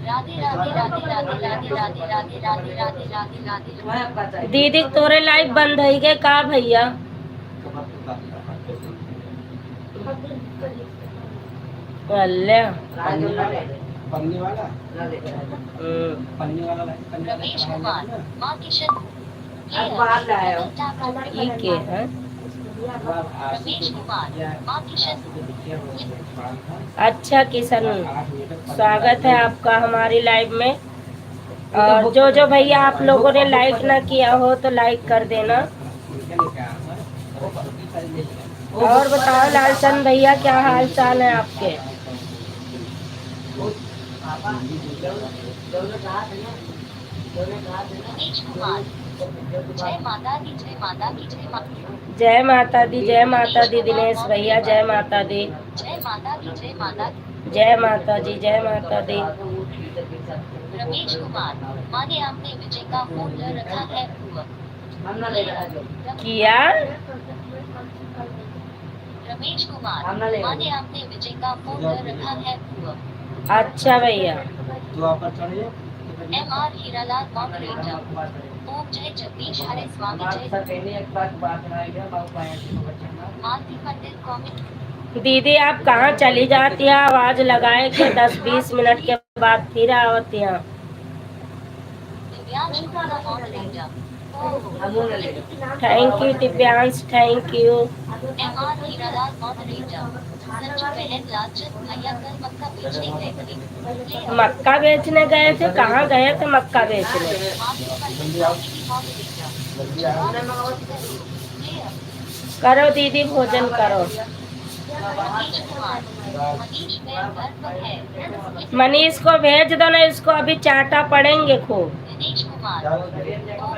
राधे राधे राधे राधे राधे राधे राधे राधे राधे राधे राधे। दीदी तोरे लाइव बंद है के का भैया? अल्लाह पन्नी वाला पन्नी वाला रमेश कुमार माँ किशन। ले अब आ। बाहर लाया हो। ई के है? रमेश कुमार माँ किशन। अच्छा किशन, स्वागत है आपका हमारी लाइव में। और जो जो भैया आप लोगों ने लाइक ना किया हो तो लाइक कर देना। और बताओ लालचंद भैया क्या हाल चाल है आपके? रमेश कुमार। जय माता दी जय माता की जय माता। जय माता दी, जय माता दी दिनेश भैया, जय माता दी, जय माता की जय माता की। जय माता जी, जय माता दी। रमेश कुमार माँ ने आपने विजय का फोन ले रखा है हुआ। किया रमेश कुमार माँ ने आपने विजय का फोन ले रखा है हुआ। अच्छा भैया। तो आप चढ़िए MR हीरालाल मॉडरेटर। ओम जय जगदीश हरे स्वामी जय। मालती पंडित कॉमेंट। दीदी आप कहाँ चली जाती हैं? आवाज लगाए के 10-20 मिनट के बाद फिर आवती हैं। Divyansh Gupta moderator. Thank you Divyansh, thank you. MR Hiralal moderator. Sanju बहन लालचंद भैया कल मक्का बेचने गए थे। मक्का बेचने गए थे? कहाँ गए थे मक्का बेचने? मालती पंडित कॉमेडी मॉडरेटर। करो दीदी भोजन करो। रमेश कुमार मनीष मैं घर पर है। मनीष को भेज दो ना, इसको अभी चाटा पड़ेंगे खूब। दिनेश कुमार ओम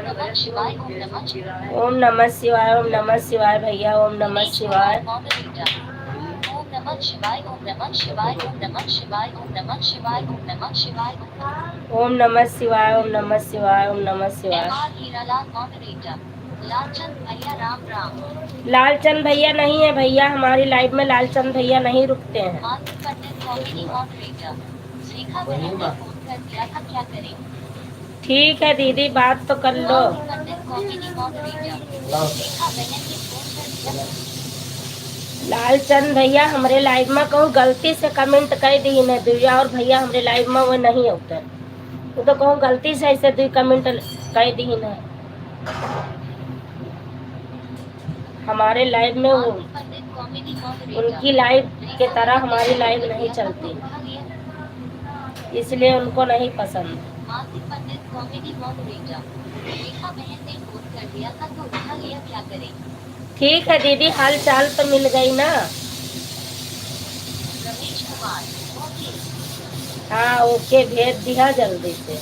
नमः शिवाय ओम नमः शिवाय। ओम नमः शिवाय, ओम नमः शिवाय भैया, ओम नमः शिवाय। मॉडरेटर। ओम नमः शिवाय ओम नमः शिवाय ओम नमः शिवाय ओम नमः शिवाय ओम नमः शिवाय। ओम नमः शिवाय, ओम नमः शिवाय, ओम नमः शिवाय। MR Hiralal moderator. लालचंद भैया राम राम। लालचंद भैया नहीं है भैया, हमारी लाइव में लालचंद भैया नहीं रुकते हैं। मालती पंडित कॉमेडी मॉडरेटर। रेखा बहन ने फोन कर दिया था क्या करें? ठीक है दीदी बात तो कर लो। मालती पंडित कॉमेडी मॉडरेटर। रेखा बहन ने फोन कर दिया था। लालचंद भैया हमारे लाइव में कहूँ गलती से कमेंट कर दी न दिव्या और भैया हमारे लाइव में वो नहीं होते, वो तो कहूँ गलती से ऐसे दी कमेंट कर दी न। हमारे लाइव में वो मालती पंडित कॉमेडी मॉडरेटर। उनकी लाइव के तरह हमारी लाइव नहीं चलती, इसलिए उनको नहीं पसंद। मालती पंडित कॉमेडी मॉडरेटर। रेखा बहन ने फोन कर दिया था तो उठा लिया क्या करें? ठीक है दीदी हाल चाल तो मिल गई ना। रमेश कुमार ओके। हाँ ओके भेज दिया जल्दी से।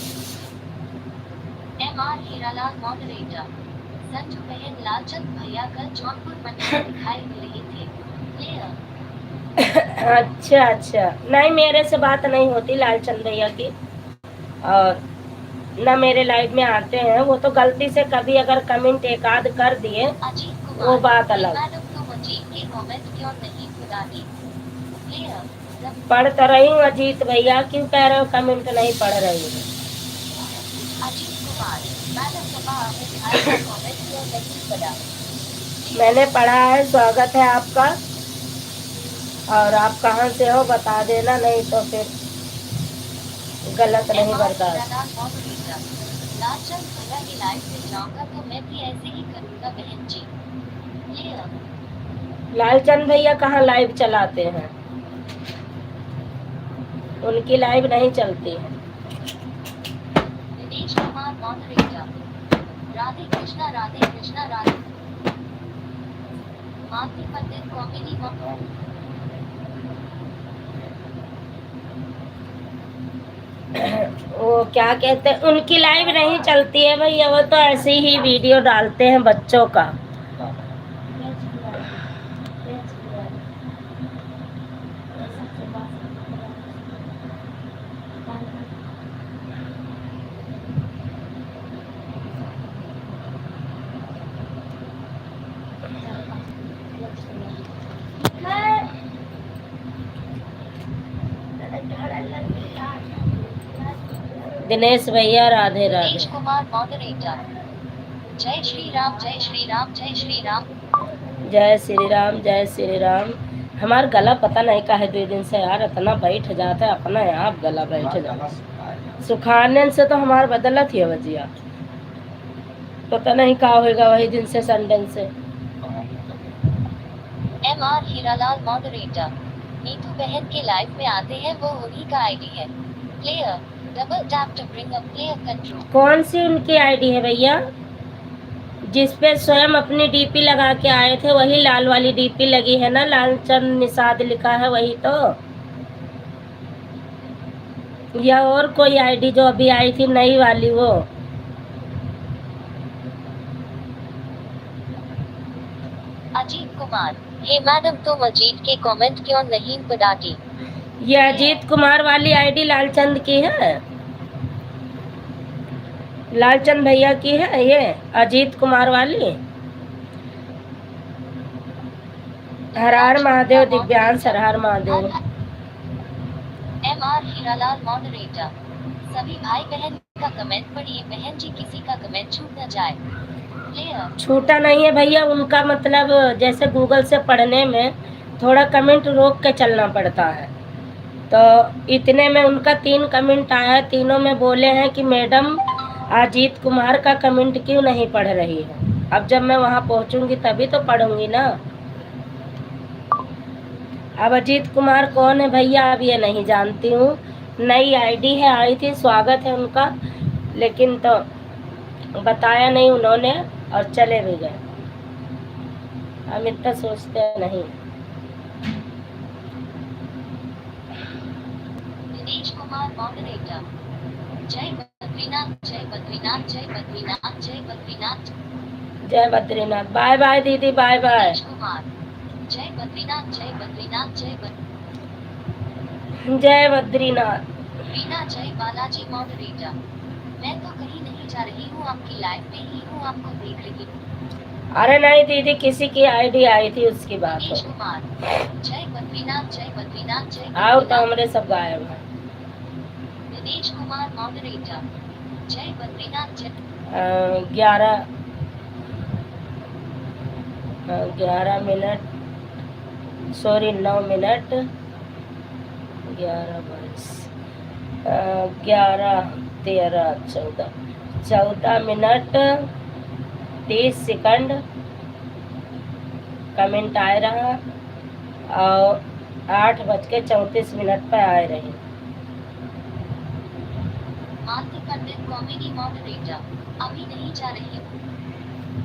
MR Hiralal moderator. संजू बहन लालचंद भैया कल जौनपुर मंडी में दिखाई दे रहे थे। ले आ। अच्छा अच्छा, नहीं मेरे से बात नहीं होती लालचंद भैया की, और न मेरे लाइव में आते हैं। वो तो गलती से कभी अगर कमेंट एक आध कर दिए अजीत कुमार वो बात अलग। मैडम तुम अजीत के कमेंट क्यों नहीं खुदानी? ले आ। पढ़ तो रही हूँ अजीत भैया, क्यों कह रहे हो कमेंट नहीं पढ़ रही हूँ? अजीत कुमार मैडम पापा अमित भाई का कमेंट क्यों नहीं पढ़ा? मैंने पढ़ा है, स्वागत है आपका। और आप कहाँ से हो बता देना, नहीं तो फिर गलत नहीं MR बर्दाश्त। हीरालाल मॉडरेटर। लालचंद भैया की लाइव में जाऊंगा तो मैं भी ऐसे ही करूंगा बहन जी। ले आ। लालचंद भैया कहाँ लाइव चलाते हैं, उनकी लाइव नहीं चलती है। दिनेश कुमार मॉडरेटर। राधे कृष्णा राधे कृष्णा राधे। मालती पंडित कॉमेडी मॉडरेटर। वो क्या कहते हैं, उनकी लाइव नहीं चलती है भैया, वो तो ऐसे ही वीडियो डालते हैं बच्चों का, दिनेश भैया राधे दिनेश राधे। कुमार मॉडरेटर। जय श्री राम, जय श्री राम, जय श्री राम। जय श्री राम, जय श्री राम। हमार गला पता नहीं काहे 2 दिन से यार इतना बैठ जाता है, अपना आप गला बैठ गला जाता सुखा है। सुखाने से तो हमार बदलत ही है वजिया, पता नहीं का होगा वही दिन से संडे से। MR Hiralal moderator. नीतू बहन के लाइव में आते हैं, वो उन्हीं का आईडी है। Player double tap to bring up player control. कौन सी उनकी आईडी है भैया? जिसपे स्वयं अपनी डीपी लगा के आए थे वही लाल वाली डीपी लगी है ना, लालचंद निषाद लिखा है वही तो, या और कोई आईडी जो अभी आई थी नई वाली वो? अजीत कुमार। हे मैडम, तुम अजीत के कमेंट क्यों नहीं पढ़ाती? ये अजीत कुमार वाली आईडी लालचंद की है, लालचंद भैया की है ये अजीत कुमार वाली। हर हर महादेव दिव्यांश, हर हर महादेव। MR Hiralal moderator. सभी भाई बहन का कमेंट पढ़िए, बहन जी किसी का कमेंट छूट न जाए। प्लेयर छूटा नहीं है भैया, उनका मतलब जैसे गूगल से पढ़ने में थोड़ा कमेंट रोक के चलना पड़ता है, तो इतने में उनका 3 कमेंट आया है, तीनों में बोले हैं कि मैडम अजीत कुमार का कमेंट क्यों नहीं पढ़ रही है। अब जब मैं वहाँ पहुँचूंगी तभी तो पढ़ूंगी ना। अब अजीत कुमार कौन है भैया, अब ये नहीं जानती हूँ, नई आईडी है, आई थी, स्वागत है उनका, लेकिन तो बताया नहीं उन्होंने और चले भी गए। हम इतना सोचते नहीं। दिनेश कुमार मॉडरेटर। जय बद्रीनाथ, जय बद्रीनाथ, जय बद्रीनाथ, जय बद्रीनाथ। जय बद्रीनाथ। बाय बाय दीदी, बाय बाय। दिनेश कुमार। जय बद्रीनाथ, जय बद्रीनाथ, जय जय बद्रीनाथ। रीना। जय बालाजी मॉडरेटर। मैं तो कहीं नहीं जा रही हूँ, आपकी लाइव में ही हूँ, आपको देख रही हूँ। अरे नहीं दीदी, किसी की आईडी आई थी उसकी बात दिनेश हो। कुमार। जय बद्रीनाथ, जय बद्रीनाथ, जय आओ तो बद्रीनाथ। हमरे सब गायब हैं। दिनेश कुमार मॉडरेटर। जय बद्रीनाथ, जय 11 minute, sorry 9 minute 11 22 11 13 14 minute 30 second comment आए रहा, और 8:34 पर आए रहे। मालती पंडित कॉमेडी मॉडरेटर। अभी नहीं जा रही हूँ।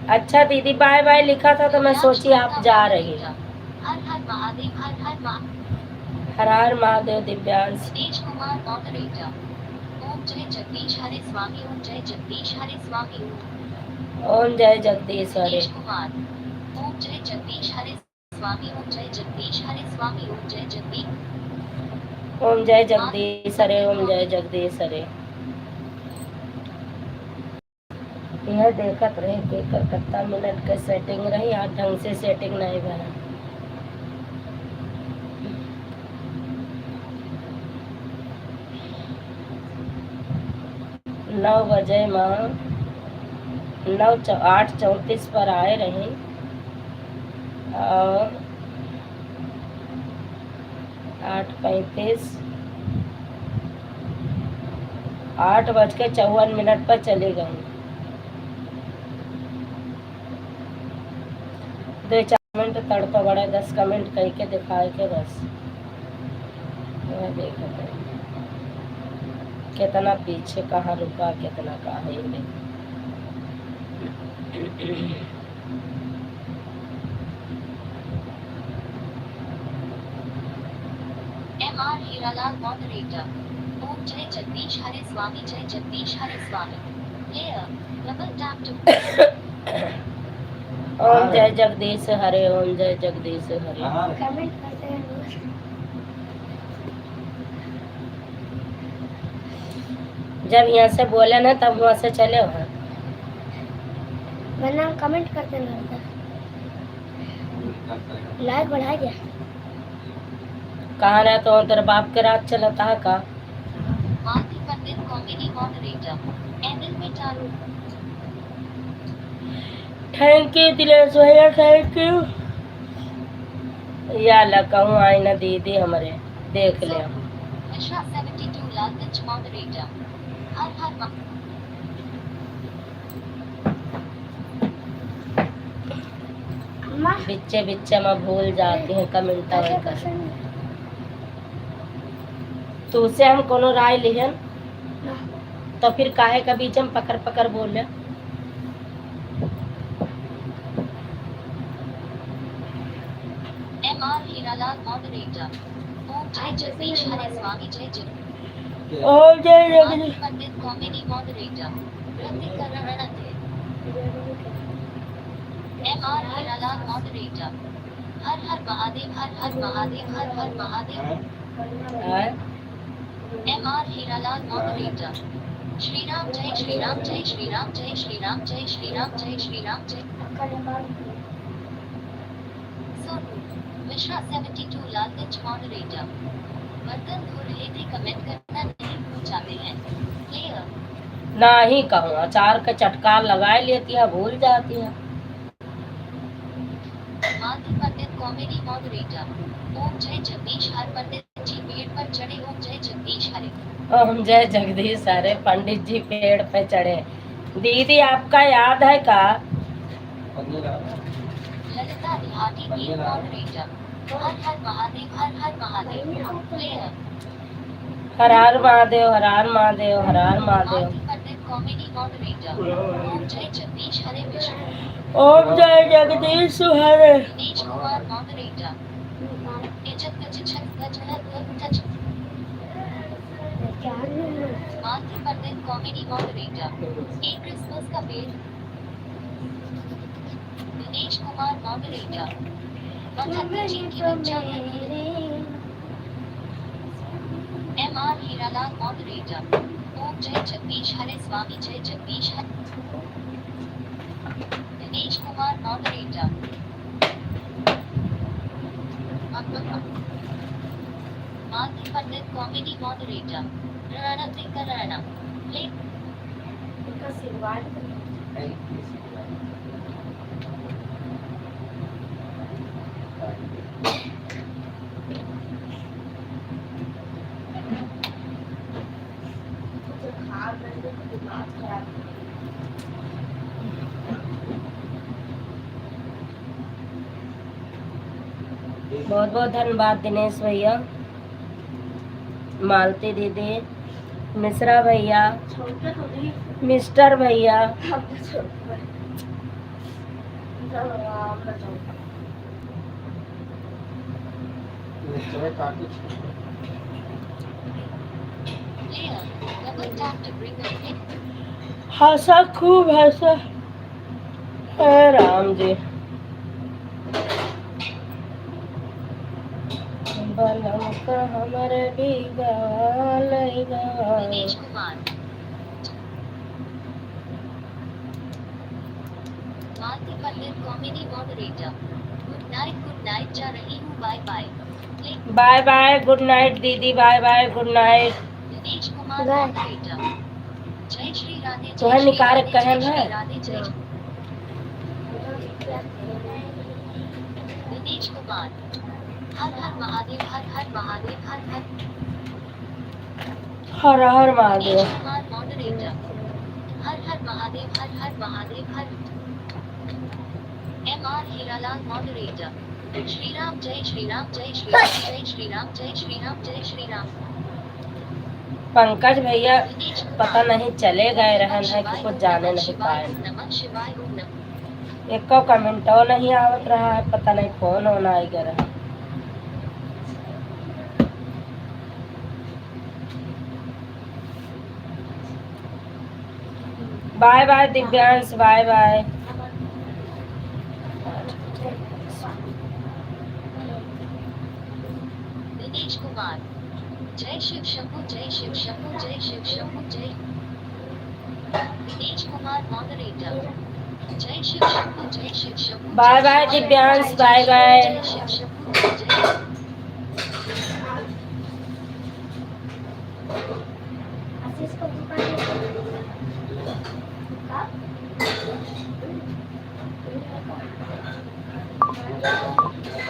अच्छा दीदी, बाय बाय लिखा था तो मैं सोची आप जा रही हैं। हर हर महादेव, हर हर महादेव। हर हर महादेव दिव्यांश। दिनेश कुमार मॉडरेटर। ओम जय जगदीश हरे स्वामी, ओम जय जगदीश हरे स्वामी। ओम जय जगदीश हरे। दिनेश कुमार। ओम जय जगदीश हरे स्वामी, ओम जय जगदीश हरे स्वामी, ओम जय जगदीश। ओम जय जगदीश हरे, ओम जय जगदीश हरे। यह देखत रहे कि कितना मिनट के सेटिंग रही, आज ढंग से सेटिंग नहीं बना। नौ बजे माँ 8:34 पर आए रहे, और 8:35 8:54 पर चले गए। 2-4 मिनट तड़का बड़ा 10 कमेंट करके दिखाए के बस। मैं देखा था कितना पीछे कहाँ रुका, कितना कहाँ ये देख। MR Hiralal moderator. ओम जय जगदीश हरे स्वामी, जय जगदीश हरे स्वामी। Player double tap two. ओम जय जगदीश हरे, ओम जय जगदीश हरे। हाँ, कमेंट करते हैं रोज। जब यहाँ से बोले ना तब वहाँ से चले वहाँ। वरना कमेंट करते नहीं होता। लाइट बढ़ा दिया। कहाँ रहा तो तेरे बाप के रात चलता है का? मालती पंडित कॉमेडी मॉडरेटर एंगल में चालू थैंक यू दिलेश भैया, थैंक यू। या लकाऊं आई ना दीदी हमारे देख ले। मिश्रा 72 लालगंज मॉडरेटर हर हर माँ बिच्चे बिच्चे में भूल जाती हैं कमेंट कैसे कर। पसंद तो उससे हम कोनो राय लिहन ना तो फिर काहे का बीच में पकड़ पकड़ बोले। MR हीरालाल मॉडरेटर ओम जय जगदीश हरे स्वामी जय जय ओम जय मालती जगदीश। पंडित कॉमेडी मॉडरेटर प्रतिकरण थे MR हीरालाल मॉडरेटर हर हर महादेव हर हर महादेव हर हर महादेव हाँ? MR हीरालाल मॉडरेटर श्री राम जय श्री राम जय श्री राम जय श्री राम जय श्री राम जय श्री राम जय सोनू मिश्रा 72 लालगंज मॉडरेटर बर्तन धो रहे थे कमेंट करना नहीं भूल जाते हैं क्लियर ना ही कहूँ अचार का चटकार लगाए लेती है भूल जाती है। मालती पंडित कॉमेडी मॉडरेटर ओम जय जगदीश हर पंडित जी पेड़ पर चढ़े ओम जय जगदीश हरे ओम जय जगदीश हरे पंडित जी पेड़ पे चढ़े। दीदी आपका याद है का? ललिता रिहाटी की मॉडरेटर हर हर महादेव हर हर महादेव क्लियर हर हर महादेव हर हर महादेव हर हर महादेव। मालती पंडित कॉमेडी मॉडरेटर ओम जय जगदीश हरे विष्णु ओम जय जगदीश हरे। दिनेश कुमार मॉडरेटर इज्जत गजछत गजहत गज मालती पंडित कॉमेडी मॉडरेटर एक क्रिसमस का पेड़ दिनेश कुमार मॉडरेटर वंदना जी की बच्चा है MR हीरालाल मॉडरेटर ओम जय जगदीश हरे स्वामी जय जगदीश हरे दिनेश कुमार मॉडरेटर मालती पंडित कॉमेडी मॉडरेटर रणतिकरण प्ले बहुत बहुत धन्यवाद दिनेश भैया, मालती दीदी, मिश्रा भैया, मिस्टर भैया। Player, double tap to bring the hit. हंसा खूब हंसा हे राम जी। बलम का हमारे भी गालेगा। Dinesh Kumar Malti Pandit comedy moderator good night जा रही हूँ bye bye play bye bye good night दीदी, bye bye good night. Dinesh Kumar bye. Moderator जय श्री राधे तो है निकाल कहन है। जय दिनेश कुमार हर हर महादेव हर हर महादेव हर हर हर हर दिनेश महादेव। कुमार मॉडरेटर हर हर महादेव हर हर महादेव हर MR हीरालाल मॉडरेटर श्री राम जय श्री राम जय श्री राम जय श्री राम जय श्री राम जय श्री राम पंकज भैया दिनेश पता कुमार नहीं चले गए रहन है शिवाय कि कुछ ओम जाने नमः नहीं शिवाय पाए। ओम नमः शिवाय ओम नमः एक कमेंटो नहीं आवत रहा है, पता नहीं फोन होना आई गया रहा। Bye bye Divyansh, bye bye. Dinesh Kumar जय शिव शंभु जय शिव शंभु जय शिव शंभु जय दिनेश कुमार मॉडरेटर जय शिव शंभू जय Shiv Shambhu bye bye Divyansh, bye bye. जय शिव शंभू जय आशीष को दुकान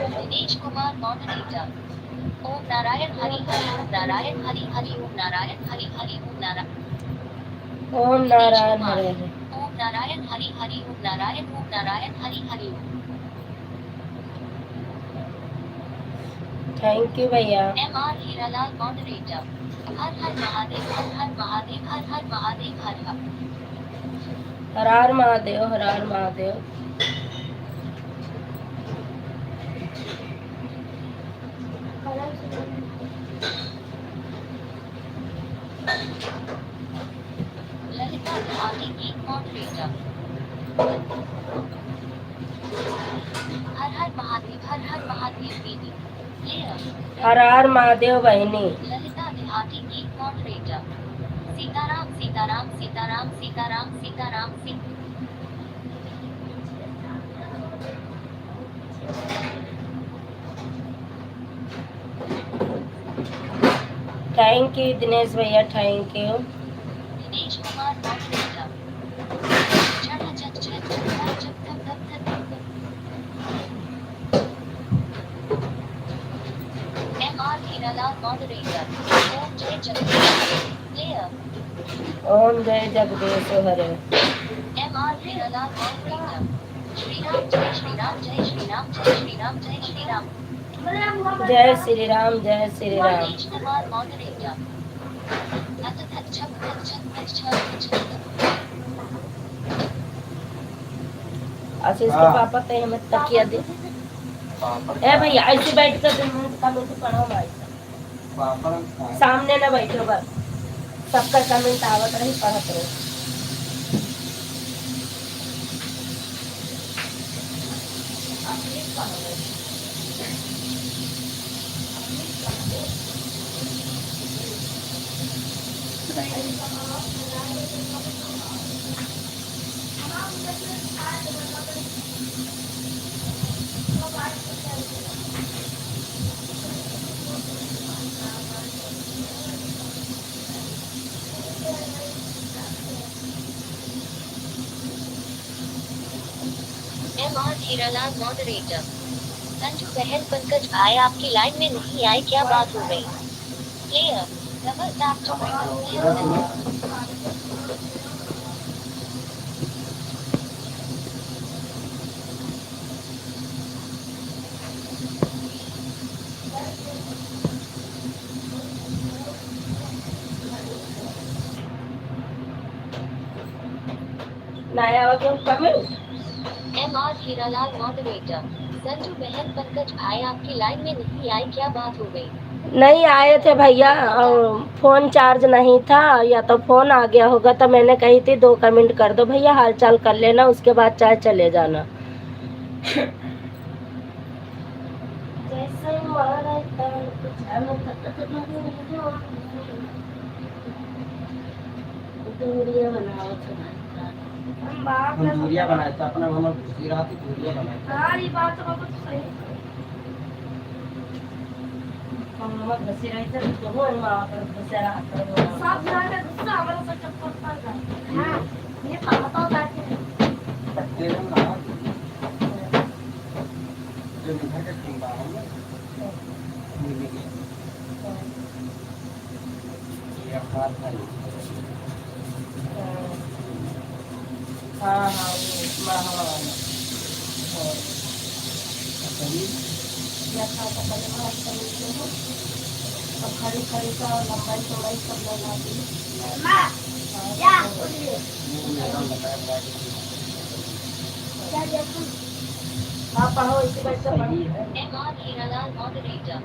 दिनेश कुमार मॉडरेटर। ओम नारायण हरि हरि ओम नारायण हरि हरि ओम नारायण हरि हरि ओम नारायण ओम नारायण हरे हरे। ओम नारायण हरि हरि ओम नारायण हरि हरि ओम। थैंक यू भैया। M R Hiralal moderator. हर हर महादेव हर हर महादेव हर हर महादेव हर हर। हर हर महादेव, हर हर महादेव। ललिता बिहारी गीत मॉडरेटर। हर हर महादेव दीदी। प्लेयर हर हर महादेव बहिनी। ललिता बिहारी गीत moderator. Sitaram Sitaram Sitaram Sitaram Sitaram Sita thank you Dinesh भैया, thank you. Dinesh Kumar moderator. झट झट झट झट झट झट धक धक धक धक। M R Hiralal moderator. ओम जय जगदीश प्लेयर ओम जय जगदीश हरे। M R Hiralal moderator. Shri Ram जय श्री राम जय श्री राम जय श्री राम जय श्री राम। जय श्री राम, जय श्री राम। दिनेश कुमार मॉडरेटर। धक धक झक धक झक धक झक झक। आशीष के पापा कहे हमें तकिया दे। ए भैया ऐसे बैठ कर कमेंट पढ़ो भाई साहब। सामने ना बैठो बस, सबका कमेंट आवत रही, पढ़त रहो। M R Hiralal moderator. Sanju बहन पंकज भाई आपकी लाइन में नहीं आए, क्या बात हो गई? प्लेयर डबल टैप टू नया वाला कमेंट। M R Hiralal moderator. Sanju बहन पंकज भाई आपकी लाइन में नहीं आए, क्या बात हो गई? नहीं आए थे भैया, फोन चार्ज नहीं था, या तो फोन आ गया होगा, तो मैंने कही थी 2 कमेंट कर दो भैया, हाल चाल कर लेना, उसके बाद चाहे चले जाना। दूरिया बनाया था अपना, हम घुसी रहा थी, दूरिया बनाया था। हाँ ये बात तो बहुत सही है। सब जाने गुस्सा हमारा सब चक्कर पड़ता है। हाँ ये पता होता है। तेरे में रहा जो मीठा के खिंबा होगा मिल गया ये अखबार था। हाँ हाँ वो महावाला कभी अब खड़ी खड़ी का और लंबाई चौड़ाई सब लगा दी। माँ क्या बोलिए? मैंने बताया क्या देखूं? आप पढ़ो, इसी बैठ कर सही पढ़ो। है। M R Hiralal moderator.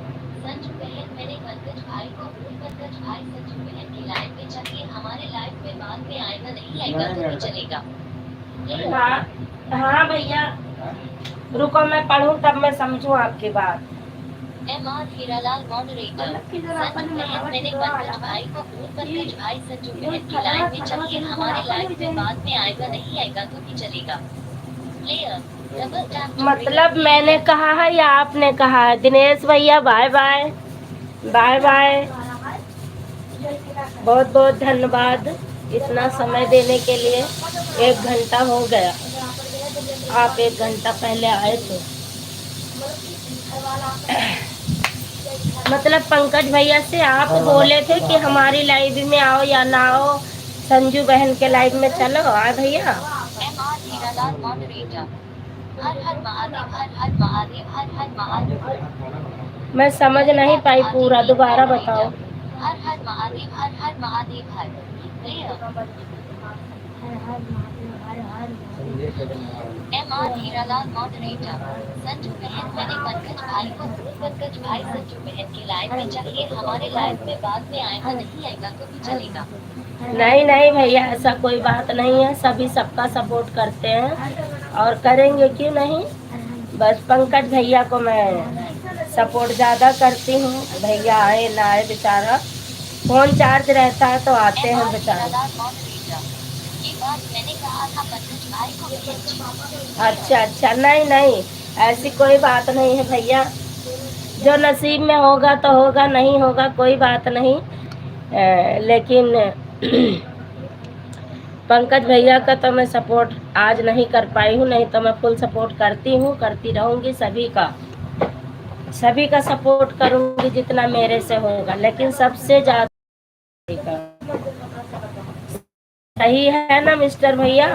Sanju बहन मैंने पंकज भाई को बोल, पंकज भाई संजू बहन की लाइव में चलिए, हमारे लाइव में बाद में आएगा नहीं आएगा तो भी चलेगा। हाँ हाँ भैया, रुको मैं पढ़ूं तब मैं समझूं आपकी बात। M R Hiralal moderator. Sanju बहन मैंने पंकज भाई को बोल, पंकज भाई संजू बहन की लाइव में चलिए, हमारे लाइव में बाद में आएगा नहीं आएगा तो भी चलेगा। Player. Double tap to मतलब मैंने कहा है या आपने कहा है? दिनेश भैया बाय बाय, बाय बाय, बहुत बहुत धन्यवाद इतना समय देने के लिए। 1 घंटा हो गया, आप 1 घंटा पहले आए थे। मतलब पंकज भैया से आप बोले थे कि हमारी लाइव में आओ या ना आओ, संजू बहन के लाइव में चलो। आए भैया? MR Hiralal moderator. हर हर महादेव, हर हर महादेव, हर हर महादेव। मैं समझ नहीं पाई पूरा, दोबारा बताओ। हर हर महादेव, हर हर महादेव, हर Player. MR Hiralal moderator. Sanju बहन, मैंने पंकज भाई को पंकज भाई संजू बहन की लाइव में चाहिए, हमारे लाइव में बाद में आएगा, नहीं आएगा तो भी चलेगा। नहीं नहीं भैया, ऐसा कोई बात नहीं है, सभी सबका सपोर्ट करते हैं और करेंगे, क्यों नहीं। बस पंकज भैया को मैं सपोर्ट ज़्यादा करती हूँ। भैया आए ना आए, बेचारा फोन चार्ज रहता है तो आते हैं बेचारे। ये बात मैंने कहा था पंकज भाई को भी। अच्छा अच्छा, नहीं नहीं, ऐसी कोई बात नहीं है भैया, जो नसीब में होगा तो होगा, नहीं होगा कोई बात नहीं। लेकिन पंकज भैया का तो मैं सपोर्ट आज नहीं कर पाई हूँ, नहीं तो मैं फुल सपोर्ट करती हूँ, करती रहूँगी। सभी का सपोर्ट करूँगी जितना मेरे से होगा, लेकिन सबसे ज़्यादा सही है ना मिस्टर भैया?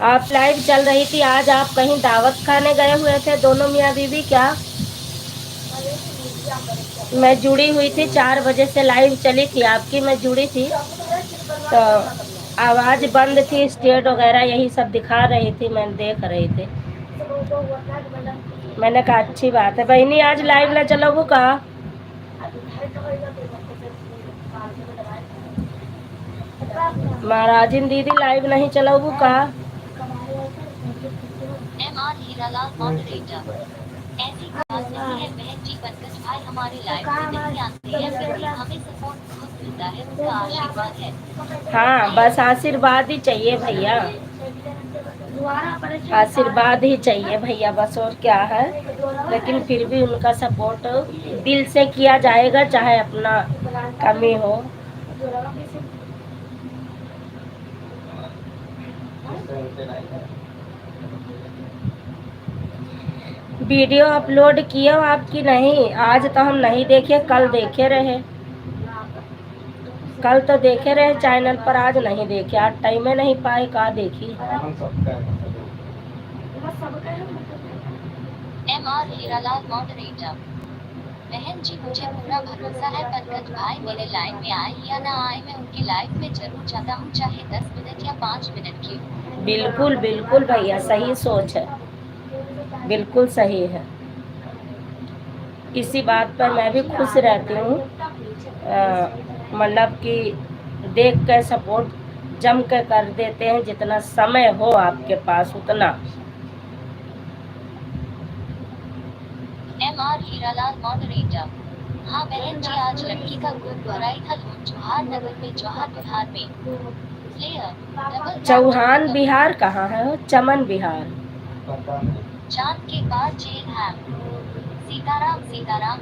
आप लाइव चल रही थी आज, आप कहीं दावत खाने गए हुए थे दोनों मियाँ बीवी क्या? मैं जुड़ी हुई थी, 4 बजे से लाइव चली थी आपकी, मैं जुड़ी थी तो आवाज़ बंद थी, स्टेट वगैरह यही सब दिखा रही थी, मैं देख रही थी। मैंने कहा अच्छी बात है। बहनी आज लाइव ना चलोगू का? महाराजिन दीदी लाइव नहीं चलोगू का? MR Hiralal moderator. ऐसी बात नहीं है बहन जी, पंकज भाई हमारे लाइव में नहीं आते हैं, फिर भी हमें सपोर्ट बहुत मिलता है, उनका आशीर्वाद है। हाँ, बस आशीर्वाद ही चाहिए भैया, आशीर्वाद ही चाहिए भैया, बस और क्या है। लेकिन फिर भी उनका सपोर्ट दिल से किया जाएगा, चाहे अपना कमी हो। वीडियो अपलोड किए हो आपकी? नहीं, आज तो हम नहीं देखे, कल देखे रहे, कल तो देखे रहे चैनल पर, आज नहीं देखे, आज टाइम में नहीं पाए, कहाँ देखी। MR Hiralal moderator. बहन जी मुझे पूरा भरोसा है पंकज भाई मेरे लाइव में आए या ना आए, मैं उनकी लाइव में जरूर जाता हूँ, चाहे 10 मिनट या 5 मिनट की। बिल्कुल बिल्कुल भैया, सही सोच है, बिल्कुल सही है। इसी बात पर मैं भी खुश रहती हूँ, मतलब कि देख कर सपोर्ट जम कर कर देते हैं, जितना समय हो आपके पास उतना। MR Hiralal moderator. हाँ बहन जी, आज लड़की का गोद भराई था जौहार नगर में, जौहार बिहार में। Player. Double चौहान बिहार कहाँ है? चमन बिहार। चांद के बाद जेल है। सीताराम सीताराम।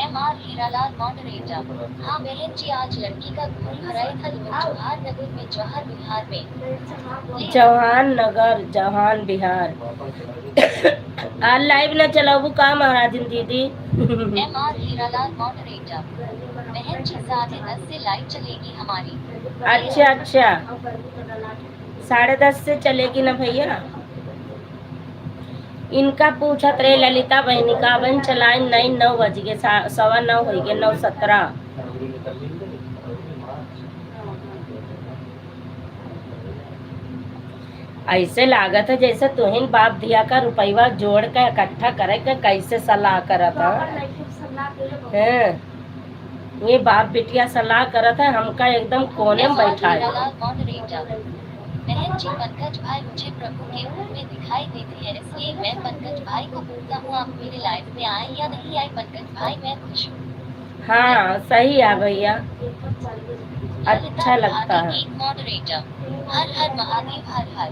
MR Hiralal moderator. हाँ बहन जी, आज लड़की का गोद भराई था जौहार नगर में, जौहार बिहार में। चौहान नगर, जौहान बिहार। आज लाइव न चलाबू का महाराजिन दीदी? MR Hiralal moderator. बहन जी 10:30 से लाइव चलेगी हमारी। अच्छा अच्छा, 10:30 से चलेगी ना भैया? इनका पूछत रहे ललिता बहनी का बहन चलाए, नहीं 9 बज गए, 9:15 हो गए, 9:17। ऐसे लागत है जैसे तुहिन बाप दिया का रुपया जोड़ के इकट्ठा करे के कैसे सलाह करत है। ये बाप बिटिया सलाह करत है, हमका एकदम कोने में बैठा है। बहन बहन जी पंकज भाई मुझे प्रभु के रूप में दिखाई देते हैं, इसलिए मैं पंकज भाई को बोलता हूँ आप मेरे लाइफ में आए या नहीं आए पंकज भाई मैं खुश हूँ। हाँ सही है भैया, ललिता अच्छा लगता बिहारी है। एक मॉडरेटर। हर हर महादेव हर हर।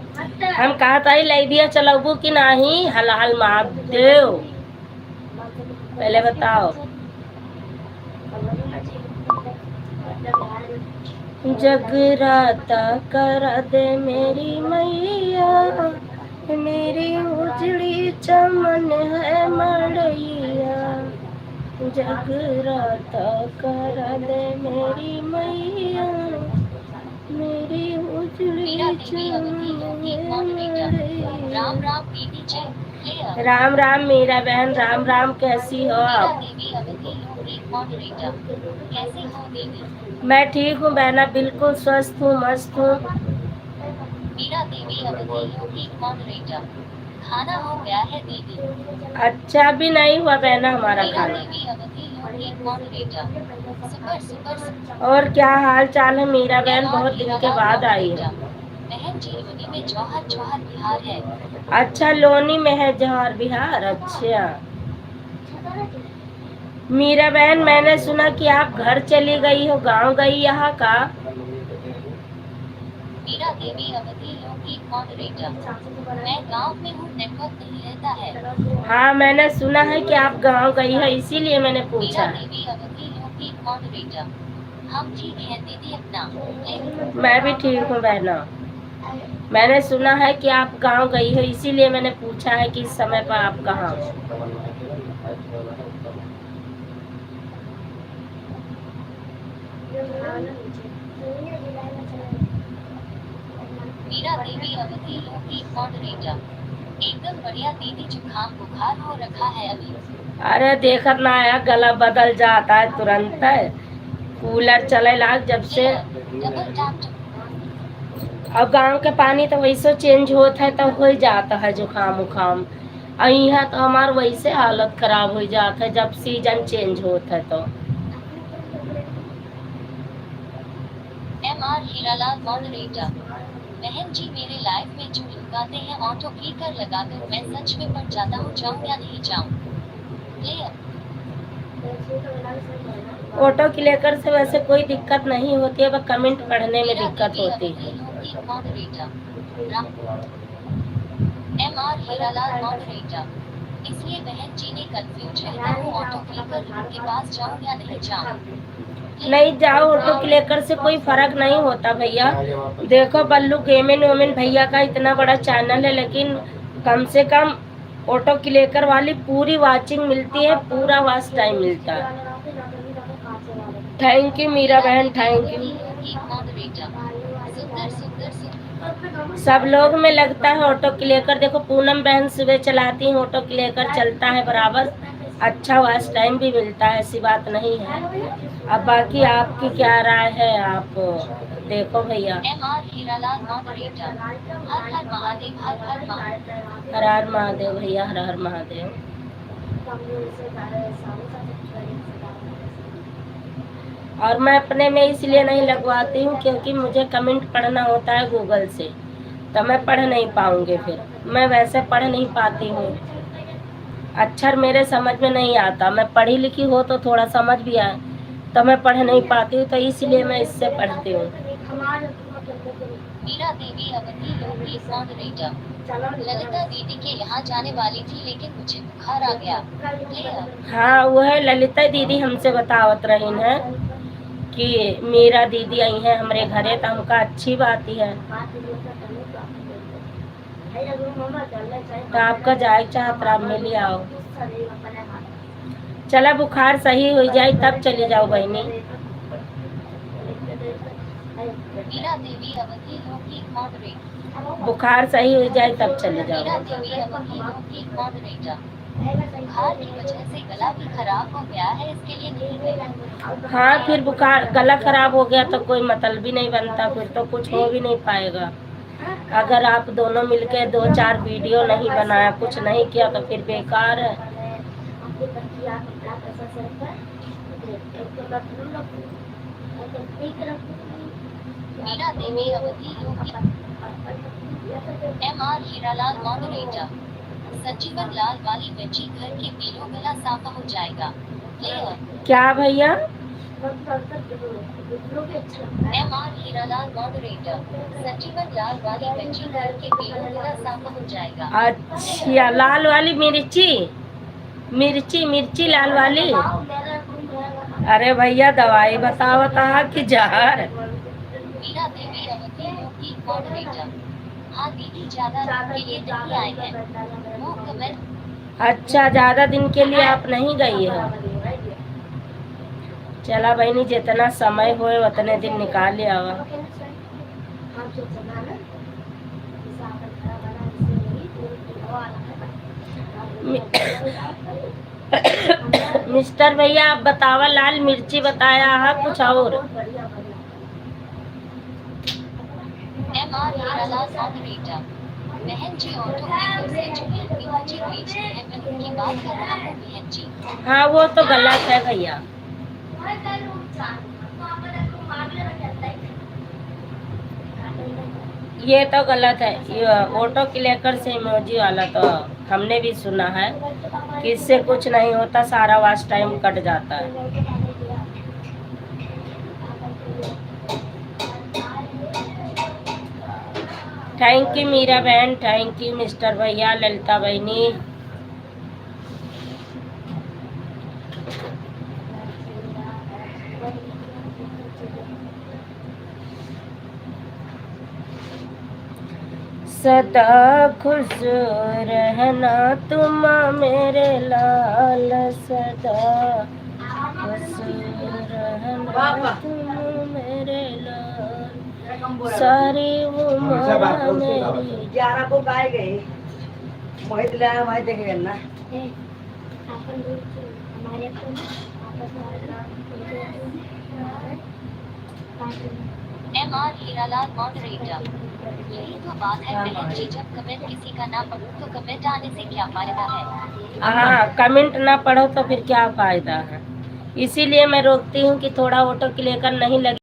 हम कहा था लाइबिया चलाबू कि नहीं, हल हल महादेव पहले बताओ। जगराता करा दे मेरी मैया, मेरी उजड़ी चमन है मड़ैया। जगराता करा दे मेरी मैया, मेरी उजड़ी मीरा देवी अवधि चमन एक है मॉडरेटर। राम मड़ैया। राम दीदी जय प्लेयर। राम राम मीरा बहन, राम राम, कैसी हो मीरा आप? देवी अवधि एक मॉडरेटर। कैसे हो दीदी? मैं ठीक हूँ बहना, बिल्कुल स्वस्थ हूँ, मस्त हूँ। मीरा देवी अवधि एक मॉडरेटर। खाना हो गया है दीदी? अच्छा अभी नहीं हुआ बहना हमारा मीरा खाना। देवी अवधि एक मॉडरेटर। Super super super. और क्या हाल चाल है मीरा बहन, एम आर बहुत दिन के हीरालाल बाद आई है। मॉडरेटर। बहन जी लोनी में जौहर जौहर बिहार है। अच्छा लोनी में है जौहर बिहार, अच्छा। मीरा बहन मैंने सुना कि आप घर चली गई हो, गांव गई यहाँ का। मीरा देवी अवधि एक मॉडरेटर। मैं गांव में हूँ, नेटवर्क नहीं रहता है। हाँ मैंने सुना है कि आप गांव गई है, इसीलिए मैंने पूछा। मीरा देवी अवधि एक मॉडरेटर। हम ठीक हैं दीदी अपना। मैं भी ठीक हूँ बहना, मैंने सुना है कि आप गांव गई हो, इसीलिए मैंने पूछा है कि इस समय पर आप कहाँ हो। मीरा देवी अवधि एक मॉडरेटर। एकदम बढ़िया दीदी, जुकाम बुखार हो रखा है अभी। अरे देखत ना आया, गला बदल जाता है तुरंत। कूलर चले लाग जब से। Double tap. अब गांव के पानी तो वैसे चेंज होता है तो हो ही जाता है जुकाम उखाम। और यहाँ तो हमार वैसे हालत खराब हो जाता है जब सीजन चेंज होता है तो। M R Hiralal moderator. बहन जी मेरे लाइफ में जो लोग आते हैं ऑटो क्लिकर लगाकर मैं सच में पड़ जाता हूँ, जाऊँ या नहीं जाऊँ? प्लेयर। ऑटो क्लिकर से वैसे कोई दिक्कत नहीं होती है, बस कमेंट पढ़ने में दिक्कत होती है। M R Hiralal moderator. इसलिए बहन जी ने कंफ्यूज रहता हूँ, ऑटो क्लिकर के पास जाऊँ या नहीं जाऊँ? नहीं जाओ, ऑटो क्लिकर से कोई फर्क नहीं होता भैया। देखो बल्लू गेमिन वोमिन भैया का इतना बड़ा चैनल है, लेकिन कम से कम ऑटो क्लिकर वाली पूरी वाचिंग मिलती है, पूरा वॉच टाइम मिलता है। थैंक यू मीरा बहन, थैंक यू। सुंदर सुंदर सुंदर। सब लोग में लगता है ऑटो क्लिकर। देखो पूनम बहन सुबह चलाती है, ऑटो क्लिकर चलता है बराबर, अच्छा वॉच टाइम भी मिलता है, ऐसी बात नहीं है। अब बाकी आपकी क्या राय है, आप देखो भैया। M R Hiralal moderator. हर हर महादेव हर हर महादेव। हर हर महादेव भैया, हर हर महादेव। और मैं अपने में इसलिए नहीं लगवाती हूँ क्योंकि मुझे कमेंट पढ़ना होता है गूगल से, तो मैं पढ़ नहीं पाऊंगी, फिर मैं वैसे पढ़ नहीं पाती हूँ, अक्षर मेरे समझ में नहीं आता। मैं पढ़ी लिखी हो तो थोड़ा समझ भी आए, तो मैं पढ़ नहीं पाती हूँ, तो इसलिए मैं इससे पढ़ती हूँ। मीरा देवी अवधि एक मॉडरेटर। ललिता दीदी के यहाँ जाने वाली थी लेकिन मुझे बुखार आ गया। प्लेयर। हाँ वो है ललिता दीदी हमसे बतावत रही है कि मेरा दीदी आई है हमारे घरे, तो हमका अच्छी बात ही है। तो आपका जाए चाहत आप मिल आओ। चला बुखार सही हो जाए तब चली जाओ बहनी। मीरा देवी अवधि एक मॉडरेटर। बुखार सही हो जाए तब चले जाओ। मीरा देवी अवधि एक मॉडरेटर। बुखार की वजह से गला भी खराब हो गया है, इसके लिए नहीं गई। हाँ फिर बुखार गला खराब हो गया तो कोई मतलब भी नहीं बनता, फिर तो कुछ हो भी नहीं पाएगा। अगर आप दोनों मिलके 2-4 वीडियो नहीं बनाया, कुछ नहीं किया तो फिर बेकार है। मीरा देवी अवधि MR हीरालाल मॉडरेटर। संजीवन लाल वाली मिर्ची घर के पीलो गला साफ हो जाएगा। प्लेयर क्या भैया? MR Hiralal moderator. संजीवन लाल वाली मिर्ची घर के पीलो गला साफ हो जाएगा। अच्छा, लाल वाली मिर्ची, मिर्ची मिर्ची लाल वाली। अरे भैया दवाई बताओ कि जहर। मीरा देवी अवधि योगी मॉडरेटर। हाँ दीदी ज्यादा दिन के लिए नहीं आए हैं। वो कमेंट अच्छा, ज्यादा दिन के लिए आप नहीं गई हो। चला बहनी, जितना समय होए उतने दिन निकाल लिया। मिस्टर भैया आप बतावा, लाल मिर्ची बताया है कुछ और? MR Hiralal moderator. बहन जी ऑटो कीपर से जुलियन इमोजी भेजती है, मैं उनकी बात कर रहा हूँ बहन जी। हाँ वो तो गलत है भैया, ये तो गलत है। ये ऑटो क्लिकर से इमोजी वाला तो हमने भी सुना है कि इससे कुछ नहीं होता, सारा वॉच टाइम कट जाता है। थैंक यू मीरा बहन, थैंक यू मिस्टर भैया, ललिता बहनी। सदा खुश रहना तुम मेरे लाल, सदा खुश रहना तुम मेरे लाल, सारी उम्र मेरी। 11 को काय गए मोहित लाया भाई देखेगा ना। MR Hiralal moderator. यही तो बात है बहन जी, जब कमेंट किसी का ना पढ़ो तो कमेंट आने से क्या फायदा है। हाँ, कमेंट ना पढ़ो तो फिर क्या फायदा है। इसीलिए मैं रोकती हूँ कि थोड़ा ऑटो क्लिकर नहीं लगे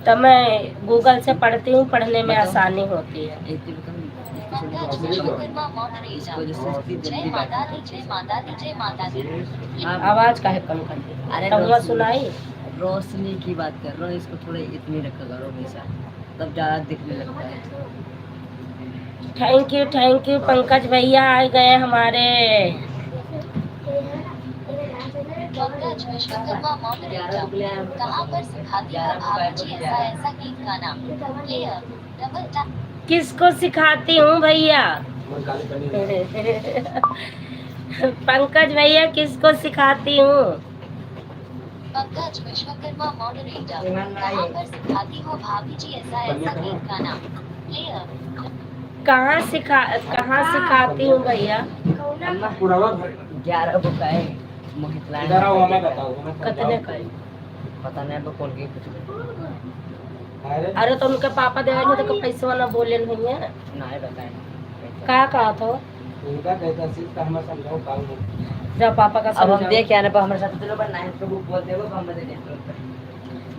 तो मैं गूगल से पढ़ती हूँ, पढ़ने में आसानी होती है। पंकज विश्वकर्मा मॉडरेटर। जय माता दी, जय माता दी, जय माता दी। आवाज काहे कम कर दी? अरे तो हुआ रोशनी। सुनाई। रोशनी की बात कर रहा हूँ, इसको थोड़े इतनी रखा करो हमेशा, तब ज्यादा दिखने लगता है। थैंक यू पंकज भैया आ गए हमारे। पंकज विश्वकर्मा मॉडरेटर। कहाँ पर सिखाती है भाभी जी ऐसा ऐसा गीत गाना। Player double tap. किसको सिखाती हूँ भैया? पंकज भैया किसको सिखाती हूँ? पंकज विश्वकर्मा मॉडरेटर। कहाँ पर सिखाती हो भाभी जी ऐसा ऐसा गीत गाना। प्लेयर कहाँ सिखाती हूँ भैया? 11 को काय मोहित इधर लाया आओ, हमें बताओ, हमें कितने का? पता नहीं अब कौन की कुछ अरे अरे तो उनके पापा देवे तो पैसा ना बोले भैया। ना है बताए का कहा था? इनका कैसा चीज का हमें समझाओ काम में। जब पापा का अब हम समझाओ। देख आने पर हमारे साथ चलो पर 9 को बुक बोलते हो हम दे दें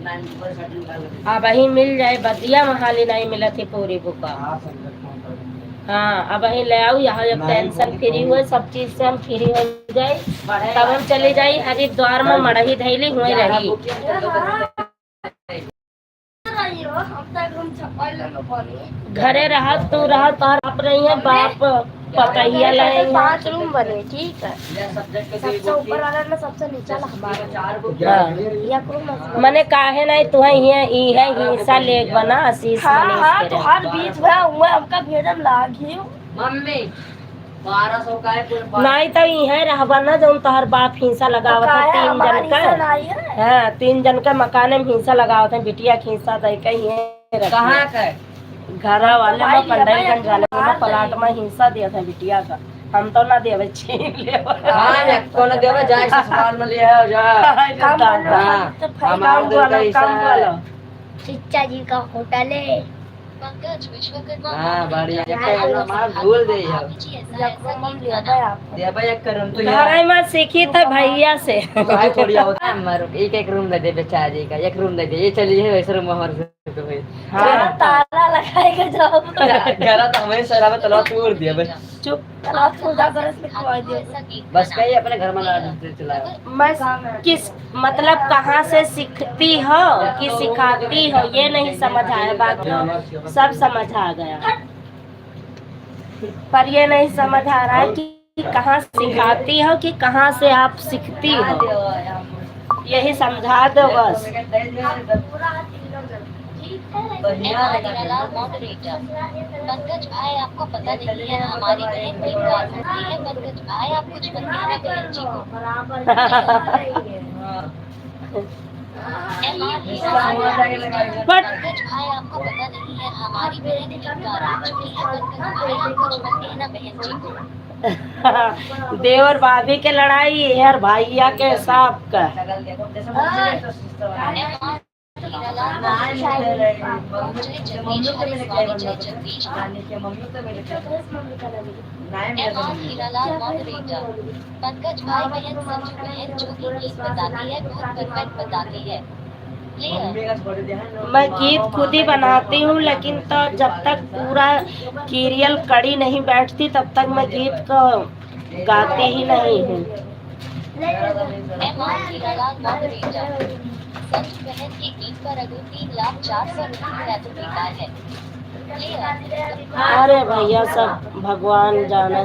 9% निकाल दे। अब वही मिल जाए, बदिया महाली नहीं मिला थी पूरी बुक। हाँ समझ फोन कर। हाँ अब वही ले आओ यहाँ, जब नहीं, टेंशन नहीं, फ्री नहीं। हुए, सब चीज से हम फ्री हो जाए तब हम चले जाए हरिद्वार में मड़ही धैली हुए रही। घरे रहा तू रहा तोहर बाप रही है, बाप पपैया लाएंगे। 5 रूम बने, ठीक है। सब्जेक्ट के सबसे ऊपर वाला ना सबसे नीचे वाला हमारा। 4 को हाँ। एक रूम में मने काहे नहीं तुहे ये हिस्सा ले बना आशीष हाँ मनीष हाँ के तो रहे। हर बीच में हुआ हमका भेजम लागी। मम्मी 1200 का है पूरा नहीं तो ये रहबा ना जो तोहर बाप हिस्सा लगावत है 3 जन का। हाँ 3 जन का मकान में हिस्सा लगावत है, बिटिया के हिस्सा दे के ये कहाँ का है? घरा वाले में पंडलगंज वाले में प्लाट में हिस्सा दिया था बिटिया का। हम तो ना देवे छीन ले। हाँ मैं कौन देवे जाए ससुराल में लिया है जा। हाँ हमारा दिल का हिस्सा है। चिच्चा जी का होटल है। पंकज विश्वकर्मा हाँ बढ़िया मॉडरेटर। एक हमारा भूल दे यार भाभी जी ऐसा ऐसा गीत गाना। दे भाई एक रूम तो घर में सीखी था भैया से। भाई थोड़ी होता है हमारे एक रूम दे दे बेचारे का, एक रूम दे दे ये चलिए वैसे रूम हमारे से तो भाई हाँ ताला लगाएगा जाओ घर तो हमें शराब तलवा तोड़ दिया बस। चुप। ताला खुदा कर इसने खवा दिया बस कहीं अपने घर में चलाया। मैं किस मतलब कहाँ से सीखती हो कि सिखाती हो ये नहीं समझ आया, बाकी सब समझ आ गया, पर ये नहीं समझ आ रहा है कि कहाँ सिखाती हो कि कहाँ से आप सीखती हो, यही समझा दो बस। हिरालाल मॉडरेटर। पंकज भाई आपको पता नहीं है हमारी बहन की कार होती है। पंकज भाई आप कुछ मत कहना बहन जी को। MR हिरालाल। पंकज भाई आपको पता नहीं है हमारी बहन की कार हो चुकी है। पंकज भाई आप कुछ मत कहना बहन जी को। देवर भाभी के लड़ाई यार भैया के साथ का। पंकज भाई बहन संजू बहन जो भी गीत बताती है बहुत परफेक्ट बताती है। मैं गीत खुद ही बनाती हूँ, लेकिन तो जब तक पूरा सीरियल कड़ी नहीं बैठती तब तक मैं गीत को गाती ही नहीं हूँ। संजू बहन के गीत पर अगर 3,04,000 मिलता है। अरे भैया सब भगवान जाने।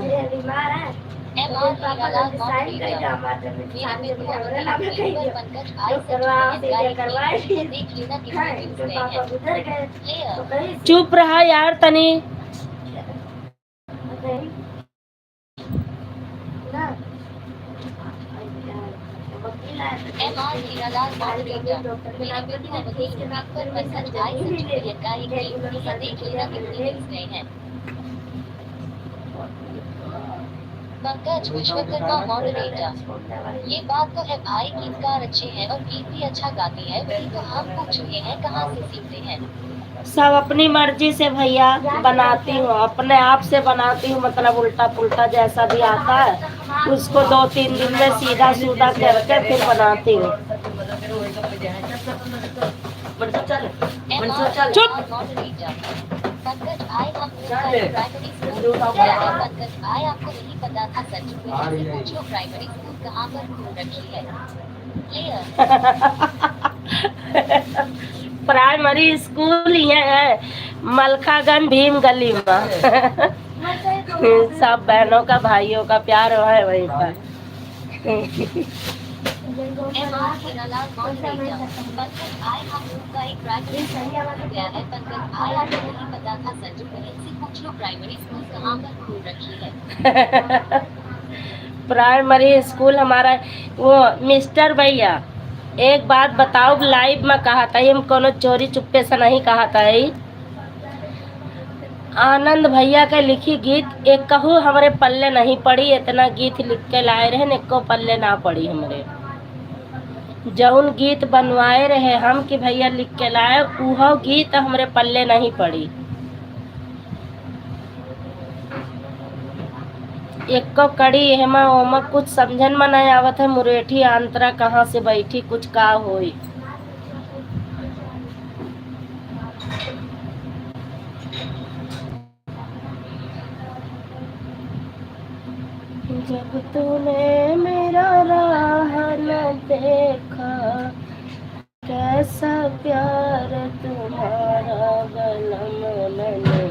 MR Hiralal moderator. मेरे बिल्कुल पंकज भाई से देख लेना कितने व्यूज गए हैं। चुप रहा यार तनी। MR Hiralal moderator. मेरे बिल्कुल वकील पर पंकज भाई संजू बहन का एक गीत देख लेना कितने व्यूज गए हैं। पंकज विश्वकर्मा मॉडरेटर। ये बात तो है भाई गीतकार अच्छे हैं और गीत भी अच्छा गाती है, वही तो हम पूछ रहे हैं कहाँ से सीखते हैं। सब अपनी मर्जी से भैया बनाती हूँ, अपने आप से बनाती हूँ, मतलब उल्टा पुल्टा जैसा भी आता है उसको 2-3 दिन में सीधा सूधा करके फिर बनाती हूँ। पंकज भाई हम प्राइमरी स्कूल पंकज भाई आपको नहीं पता था संजू बहन से पूछो प्राइमरी स्कूल कहाँ पर खोल रखी है। प्राइमरी स्कूल ये है मलखागंज भीम गली में। सब बहनों का भाइयों का प्यार है वहीं पर। MR Hiralal moderator. पंकज भाई हम लोग का एक प्राइमरी स्कूल खुल गया है। पंकज भाई आपको नहीं पता था संजू बहन से पूछ लो प्राइमरी स्कूल कहाँ पर खोल रखी है। प्राइमरी स्कूल हमारा वो मिस्टर भैया एक बात बताओ, लाइव में कहा था, हम कोनो चोरी चुप्पे से नहीं कहा था। आनंद भैया के लिखी गीत एक कहूँ हमारे पल्ले नहीं पड़ी, इतना गीत लिख के लाए रहे न को पल्ले ना पड़ी हमारे। जौन गीत बनवाए रहे हम कि भैया लिख के लाए उहो गीत हमारे पल्ले नहीं पड़ी। एक को कड़ी हेमा ओमा कुछ समझन में नहीं आवत है, मुरेठी अंतरा कहाँ से बैठी कुछ का होई। जब तूने मेरा राह न देखा कैसा प्यार तुम्हारा बलम मैंने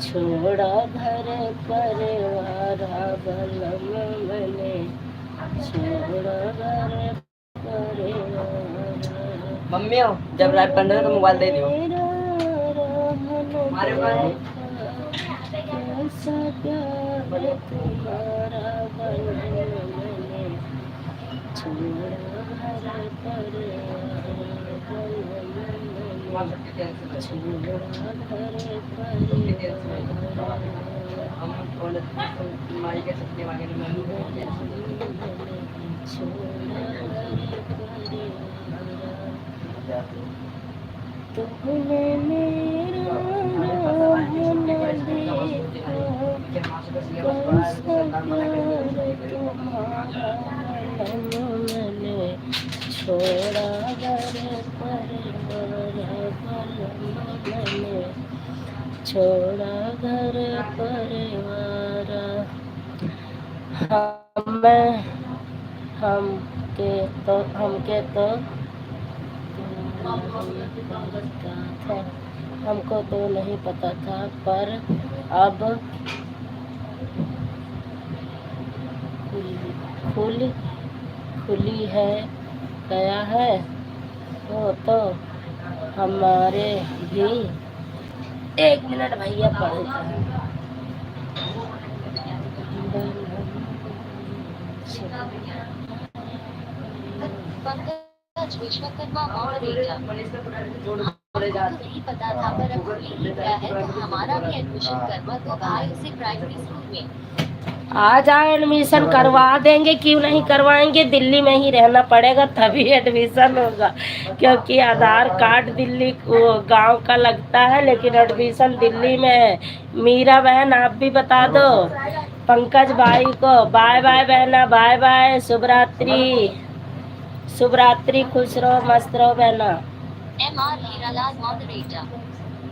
छोड़ा घर परिवार बलम मैंने छोड़ा घर परिवार। मम्मी हो जब रात बंद है तो मोबाइल दे दियो हमारे पास। कैसा प्यार तुम्हारा बलम मैंने छोड़ा घर परिवार तुमने मेरा छोड़ा घर परिवार मैंने छोड़ा घर परिवार हमके तो हमको तो नहीं पता था, पर अब खुली है गया है, वो तो हमारे भी। 1 मिनट भैया पढ़ता है। पंकज विश्वकर्मा मॉडरेटर। हमको नहीं पता था, पर अब खुल ही गया है तो हमारा भी एडमिशन करवा दो भाई उसे प्राइमरी स्कूल में। आ जाओ, एडमिशन करवा देंगे, क्यों नहीं करवाएंगे। दिल्ली में ही रहना पड़ेगा तभी एडमिशन होगा, क्योंकि आधार कार्ड दिल्ली गांव का लगता है, लेकिन एडमिशन दिल्ली में है। मीरा बहन आप भी बता दो पंकज भाई को। बाय बाय बहना, बाय बाय, शुभ रात्रि, खुश रहो, मस्त रहो बहना। MR Hiralal moderator.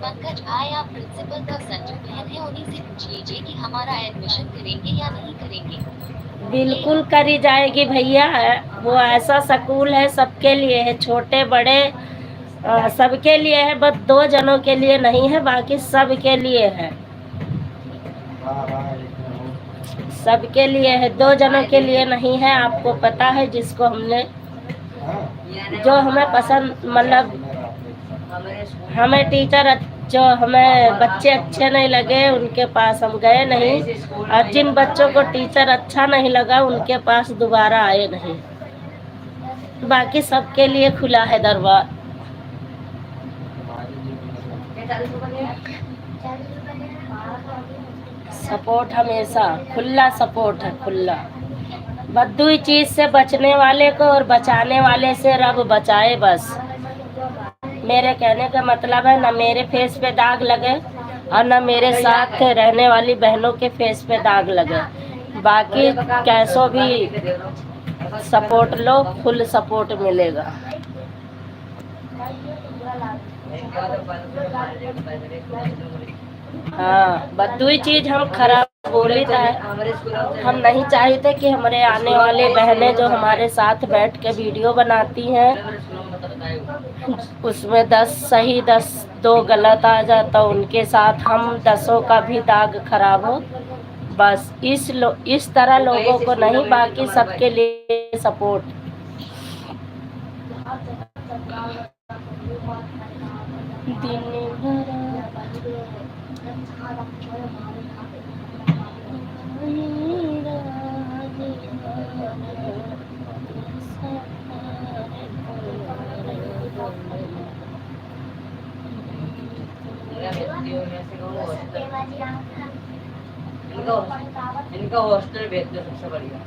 पंकज भाई आप प्रिंसिपल का संजू बहन है, उन्हीं से पूछ लीजिए कि हमारा एडमिशन करेंगे या नहीं करेंगे। बिल्कुल करी जाएगी भैया, वो ऐसा स्कूल है, सबके लिए है, छोटे बड़े सबके लिए है, बस 2 जनों के लिए नहीं है, बाकी सबके लिए है, सबके लिए है, 2 जनों के लिए नहीं है। आपको पता है, जिसको हमने जो हमें पसंद, मतलब हमें टीचर जो हमें बच्चे अच्छे नहीं लगे उनके पास हम गए नहीं, और जिन बच्चों को टीचर अच्छा नहीं लगा उनके पास दोबारा आए नहीं। बाकी सबके लिए खुला है दरबार। सपोर्ट हमेशा खुला सपोर्ट है, खुला। बद्दुई चीज से बचने वाले को और बचाने वाले से रब बचाए बस। मेरे कहने का मतलब है, ना मेरे फेस पे दाग लगे और ना मेरे साथ रहने वाली बहनों के फेस पे दाग लगे। बाकी कैसो भी सपोर्ट लो, फुल सपोर्ट मिलेगा। हाँ, बद्दुई चीज हम खराब बोली था। हम नहीं चाहते कि हमारे आने वाले बहनें जो हमारे साथ बैठ के वीडियो बनाती हैं, उसमें 10 सही 2 गलत आ जाता, उनके साथ हम 10 का भी दाग खराब हो। बस इस तरह लोगों को नहीं, बाकी सबके लिए सपोर्ट। दिन भर इनका हॉस्टल भेज दो, सबसे बढ़िया।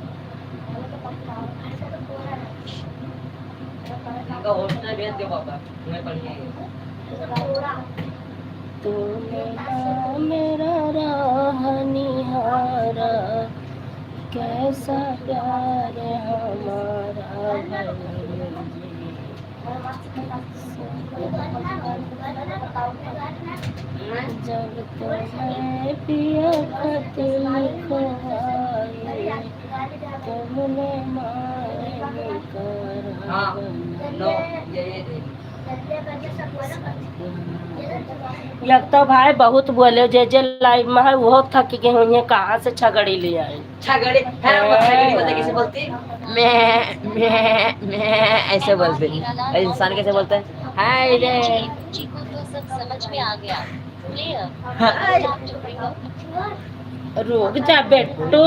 इनका हॉस्टल भेज दो पापा, तुम्हें पढ़िए। तूने मेरा राह निहारा, कैसा प्यार हमारा जब तुम्हें पिया खत्म खोए, तुमने मारे कर। हाँ, नो, ये लगता भाई बहुत बोले, जे लाइव में है वो थक गए हुए, कहाँ से छगड़ी ले आए। छगड़ी है, छगड़ी पता कैसे बोलती? मैं ऐसे बोलते। इंसान कैसे बोलते हैं? हाय रे। जी को तो सब समझ में आ गया। रुक जा बेटू,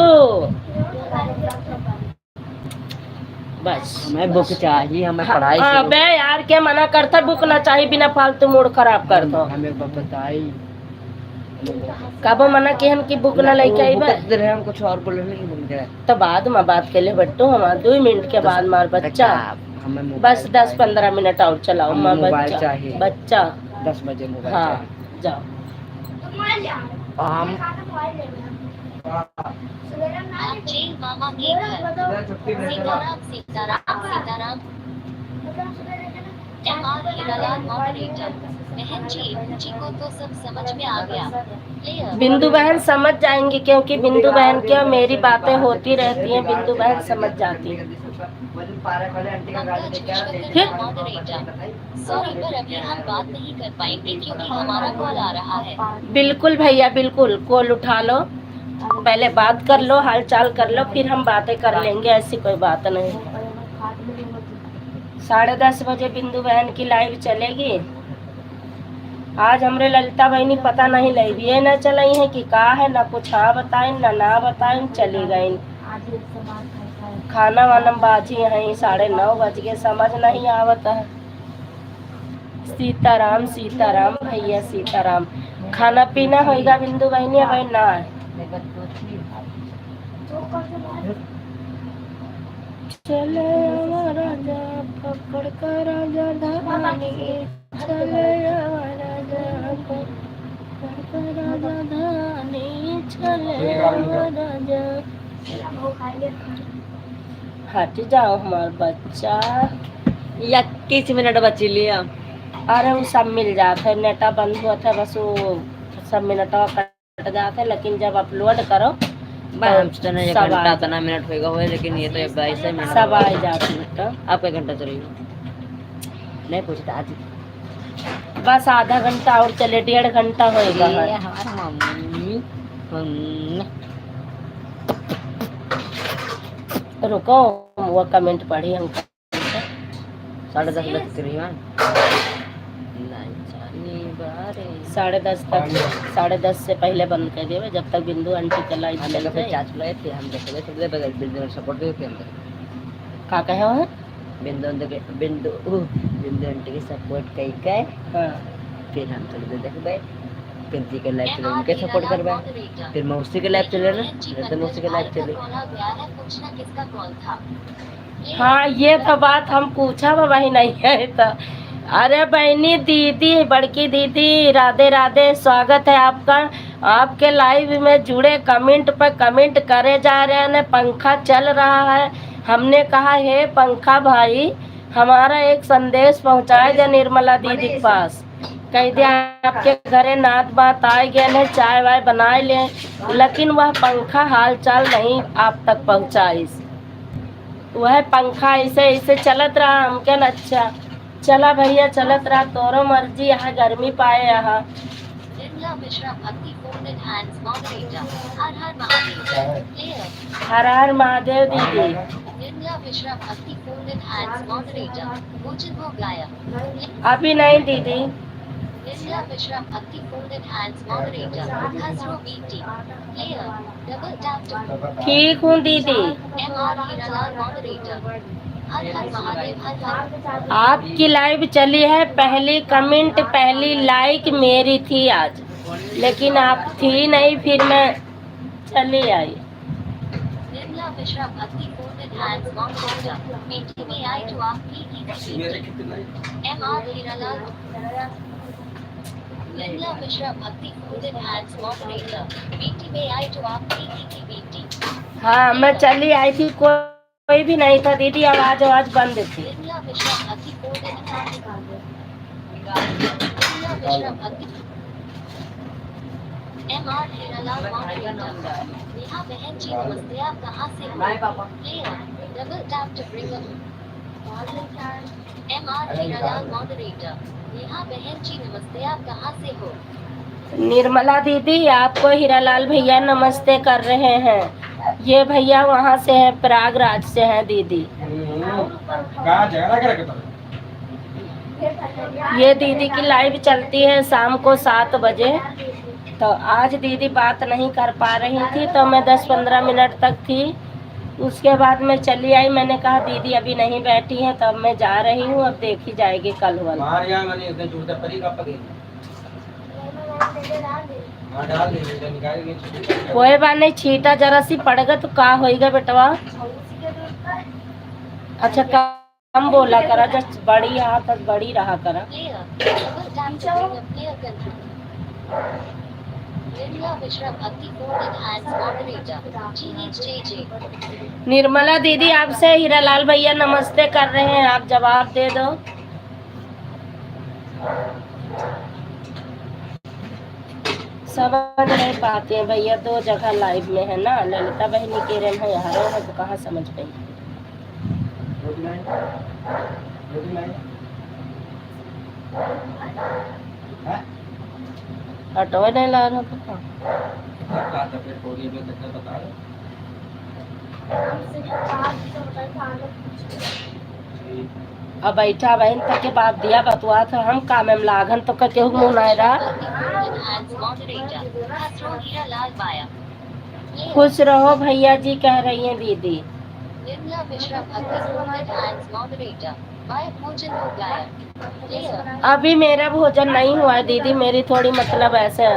बस हमें बुक चाहिए, हमें पढ़ाई चाहिए। अबे यार क्या मना करता, बुक ना चाहिए, बिना फालतू मूड खराब कर दो। हमें बताई कब मना कि हम की बुक ना लेके आई बे। हम कुछ और बोल रहे नहीं, तो बाद में बात के लिए बेटू, हमारा 2 मिनट के बाद मार बच्चा, बस 10-15 मिनट और चलाओ। माँ बच्चा बच्चा 10 बजे मोबाइल। हाँ जाओ। आप जेल मामा के घर। सीताराम सीताराम सीताराम। MR Hiralal moderator. बहन जी को तो सब समझ में आ गया। प्लेयर बिंदु बहन समझ जाएंगी, क्योंकि बिंदु बहन की और मेरी बातें होती रहती हैं, बिंदु बहन समझ जाती हैं। पंकज विश्वकर्मा मॉडरेटर। सॉरी पर अभी हम बात नहीं कर पाएंगे क्योंकि हमारा कॉल आ रहा है। बिल्कुल भैया बिल्कुल, कॉल उठा लो, पहले बात कर लो, हाल चाल कर लो, फिर हम बातें कर लेंगे, ऐसी कोई बात नहीं। 10:30 बजे बिंदु बहन की लाइव चलेगी। आज हमरे ललिता बहनी पता नहीं लाइविए न चलाई है कि का है, ना कुछ हाँ बताए ना बताए, चली गई। खाना वाना बाजी है 9:30 बज गए, समझ नहीं आवता है। सीताराम सीताराम भैया सीताराम। खाना पीना होगा बिंदु बहनी? भाई ना है। चले आवा राजा पकड़ कर राजा धानी, चले आवा राजा पकड़ कर राजा धानी, चले आवा राजा। हट जाओ हमार बच्चा। 21 मिनट बची लिया। अरे वो सब मिल जाता है, नेटा बंद हुआ था बस, वो सब मिनटों कट जाता है, लेकिन जब अपलोड करो तो घंटा तना मिनट होगा हुआ, लेकिन ये तो 22 मिनट सब आ जाती है। आपका घंटा चलेगा नहीं पूछता आज, बस आधा घंटा और चले, 1.5 घंटा होएगा। हमारा मम्मी रुको वो कमेंट पढ़ी हम। 10:30 बजे करीबन 10:30 तक, 10:30 से पहले बंद कर देवे, जब तक बिंदु आंटी का लाइव चल जाए। चार्ज लगाए थे हम, देखे थे बगैर बिंदु सपोर्ट देते हम का कहे हो बिंदु आंटी की सपोर्ट कई के। हाँ फिर हम थोड़ी देर देखबे, फिर जी के लाइव चले उनके सपोर्ट करबे, फिर मौसी के लाइव चले ना, तो मौसी के लाइव चले। पूछना किसका कॉल था? हाँ ये तो बात हम पूछा वही नहीं है तो। अरे बहनी दीदी, बड़की दीदी, राधे राधे, स्वागत है आपका। आपके लाइव में जुड़े कमेंट पर कमेंट करे जा रहे हैं। पंखा चल रहा है, हमने कहा हे पंखा भाई हमारा एक संदेश पहुंचाए दे निर्मला दीदी के पास, कह दिया आपके घरे नात बात आए गए हैं, चाय वाय बनाए ले, लेकिन वह पंखा हाल चाल नहीं आप तक पहुंचाई। वह पंखा ऐसे ऐसे चलत रहा, हम क्या अच्छा चला भैया चलत रहा, तोरो मर्जी, यहाँ गर्मी पाए यहाँ। निर्मला मिश्रा भक्ति folded hands moderator। हर हर महादेव। Player हर हर महादेव दीदी। निर्मला मिश्रा भक्ति folded hands moderator। भोजन हो गया। अभी नहीं दीदी। निर्मला मिश्रा भक्ति folded hands moderator। खसरो BT। Player double tap to ठीक हूँ दीदी। MR Hiralal moderator। हर हर महादेव हर हर। आपकी लाइव चली है, पहली कमेंट पहली लाइक मेरी थी आज, लेकिन आप थी नहीं, फिर मैं चली आई। निर्मला मिश्रा भक्ति folded hands moderator। मीठी में आई तो आपकी MR हीरालाल। निर्मला मिश्रा भक्ति folded hands moderator। मीठी में आई तो आपकी BT। हाँ मैं चली आई थी, कोई भी नहीं था दीदी, आवाज बंद थी। निर्मला मिश्रा भक्ति folded hands। निर्मला मिश्रा भक्ति MR हीरालाल moderator। नेहा बहन जी नमस्ते, आप कहाँ से हो? Player double tap to bring up MR Hiralal moderator। Neha बहन जी नमस्ते, आप कहाँ से हो? निर्मला दीदी आपको हीरालाल भैया नमस्ते कर रहे हैं। ये भैया वहाँ से है, प्रयागराज से हैं दीदी। ये दीदी की लाइव चलती है शाम को 7 बजे, तो आज दीदी बात नहीं कर पा रही थी, तो मैं 10-15 मिनट तक थी, उसके बाद मैं चली आई। मैंने कहा दीदी अभी नहीं बैठी हैं, तब मैं जा रही हूँ, अब देखी जाएगी कल वाला। कोई बात नहीं, छीटा जरा सी पड़ेगा तो का होएगा बेटवा। अच्छा कम बोला करा, जब बड़ी यहाँ तक बड़ी रहा करा। Player double tap to bring up player control। Nirmala Mishra भक्ति folded hands moderator. GHJJ. Nirmala दीदी आपसे हीरालाल भैया नमस्ते कर रहे हैं, आप जवाब दे दो। समझ नहीं पाते हैं भैया, दो जगह लाइव में है ना, ललिता बहनी के रन है यहाँ है तो कहाँ समझ पाई। रोटी लाइन रोटी लाइन है ऑटो नहीं ला रहा तो कहाँ? का तो फिर थोड़ी भी तक बता रहे अब बैठा बहन तक के बाप दिया बतुआ था हम का में लागन तो का केहू मुँह नहीं रहा। Folded hands moderator. Castro Hiralal Baya. खुश रहो भैया जी कह रही हैं दीदी। निर्मला मिश्रा भक्ति folded hands moderator. Baya भोजन हो गया. Player. अभी मेरा भोजन नहीं हुआ है दीदी, मेरी थोड़ी मतलब ऐसे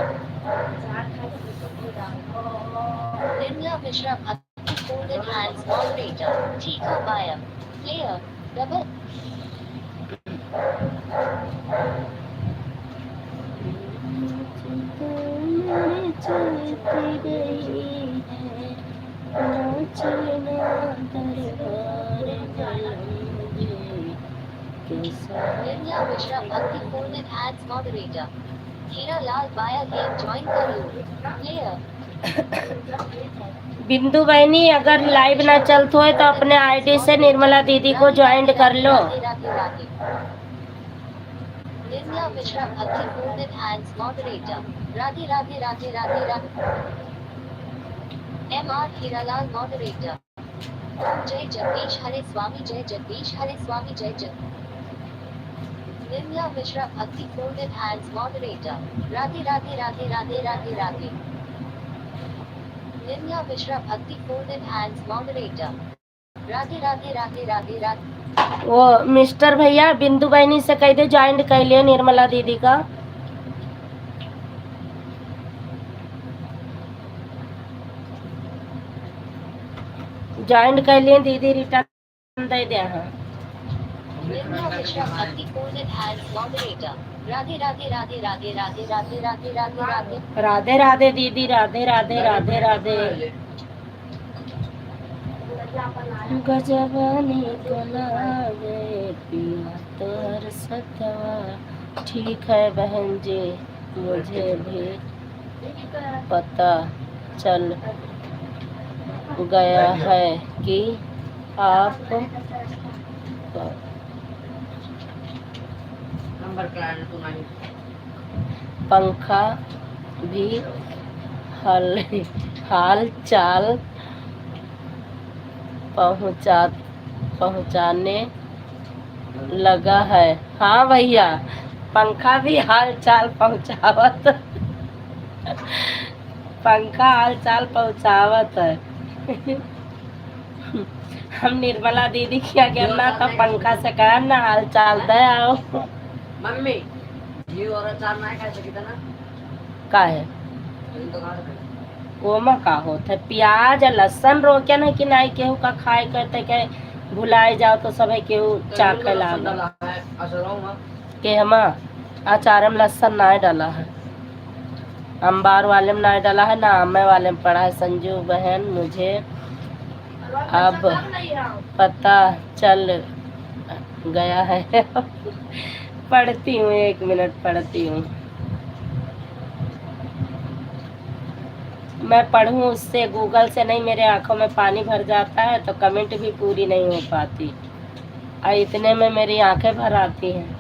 निर्मला मिश्रा भक्ति folded hands moderator. ठीक हो Baya. Player. Double. Nirmala Mishra भक्ति folded hands moderator. हीरालाल बाया गेम ज्वाइन कर लो. Player. बिंदु बहनी अगर लाइव ना चलते हो तो अपने आईडी से निर्मला दीदी को ज्वाइन कर लो। राधे राधे. निर्मला मिश्रा भक्ति folded hands moderator. Radhe Radhe Radhe Radhe Radhe. MR Hiralal moderator. ओम जय जगदीश हरे स्वामी जय जगदीश हरे स्वामी जय जग. निर्मला मिश्रा भक्ति folded hands moderator. Radhe Radhe Radhe Radhe Radhe Radhe. Nirmala Mishra भक्ति folded hands moderator. Radhe Radhe Radhe Radhe Radhe. वो मिस्टर भैया बिंदु बहनी से कह दे ज्वाइन कर लिए निर्मला दीदी का। ज्वाइन कर लिए दीदी, रिटर्न दे दे। हाँ निर्मला मिश्रा भक्ति folded hands moderator. Radhe Radhe Radhe Radhe Radhe Radhe Radhe Radhe Radhe. Radhe Radhe दीदी, राधे राधे राधे राधे। गजबानी कलावे पिया तोर सतवा। ठीक है बहन जी, मुझे भी पता चल गया है कि आप नंबर क्लाइंट तो नहीं पंखा भी हाल चाल पहुंचाने लगा है। हाँ भैया, पंखा भी हाल चाल पहुंचावत पंखा हाल चाल पहुंचावत है। हम निर्मला दीदी क्या करना था, पंखा से कहा ना हाल चाल दे आओ। मम्मी ये और अचार ना खा सकते ना का है तो खा सकते ओमा का होता है, प्याज लहसुन रोके न कि नहीं केहू का खाए करते के भुलाए जाओ तो सब केहू चाखे लागा के हम अचार में लहसुन नहीं डाला है, अम्बार वाले में नहीं डाला है ना आमे वाले में पड़ा है। संजू बहन मुझे अब पता चल गया है। पढ़ती हूँ, 1 मिनट पढ़ती हूँ। मैं पढ़ूँ उससे गूगल से नहीं, मेरे आंखों में पानी भर जाता है तो कमेंट भी पूरी नहीं हो पाती और इतने में मेरी आंखें भर आती हैं।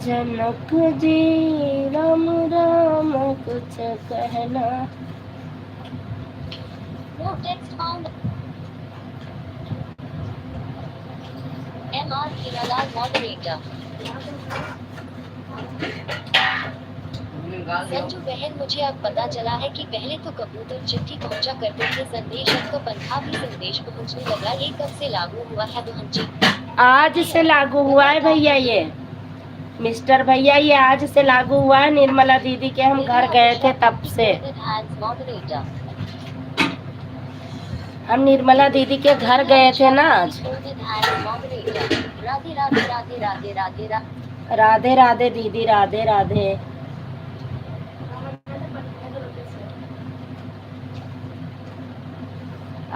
जनक जी राम राम कुछ कहना। No text found. MR Hiralal moderator. Sanju बहन मुझे अब पता चला है कि पहले तो कबूतर चिट्ठी पहुंचा करते थे संदेश, अब तो पंखा भी संदेश पहुंचने लगा। ये कब से लागू हुआ है बहन जी? आज से लागू हुआ है भैया, ये मिस्टर भैया ये आज से लागू हुआ है। निर्मला दीदी के हम घर गए थे तब से, हम निर्मला दीदी के घर गए थे ना आज। राधे राधे राधे राधे राधे राधे. राधे राधे दीदी, राधे राधे।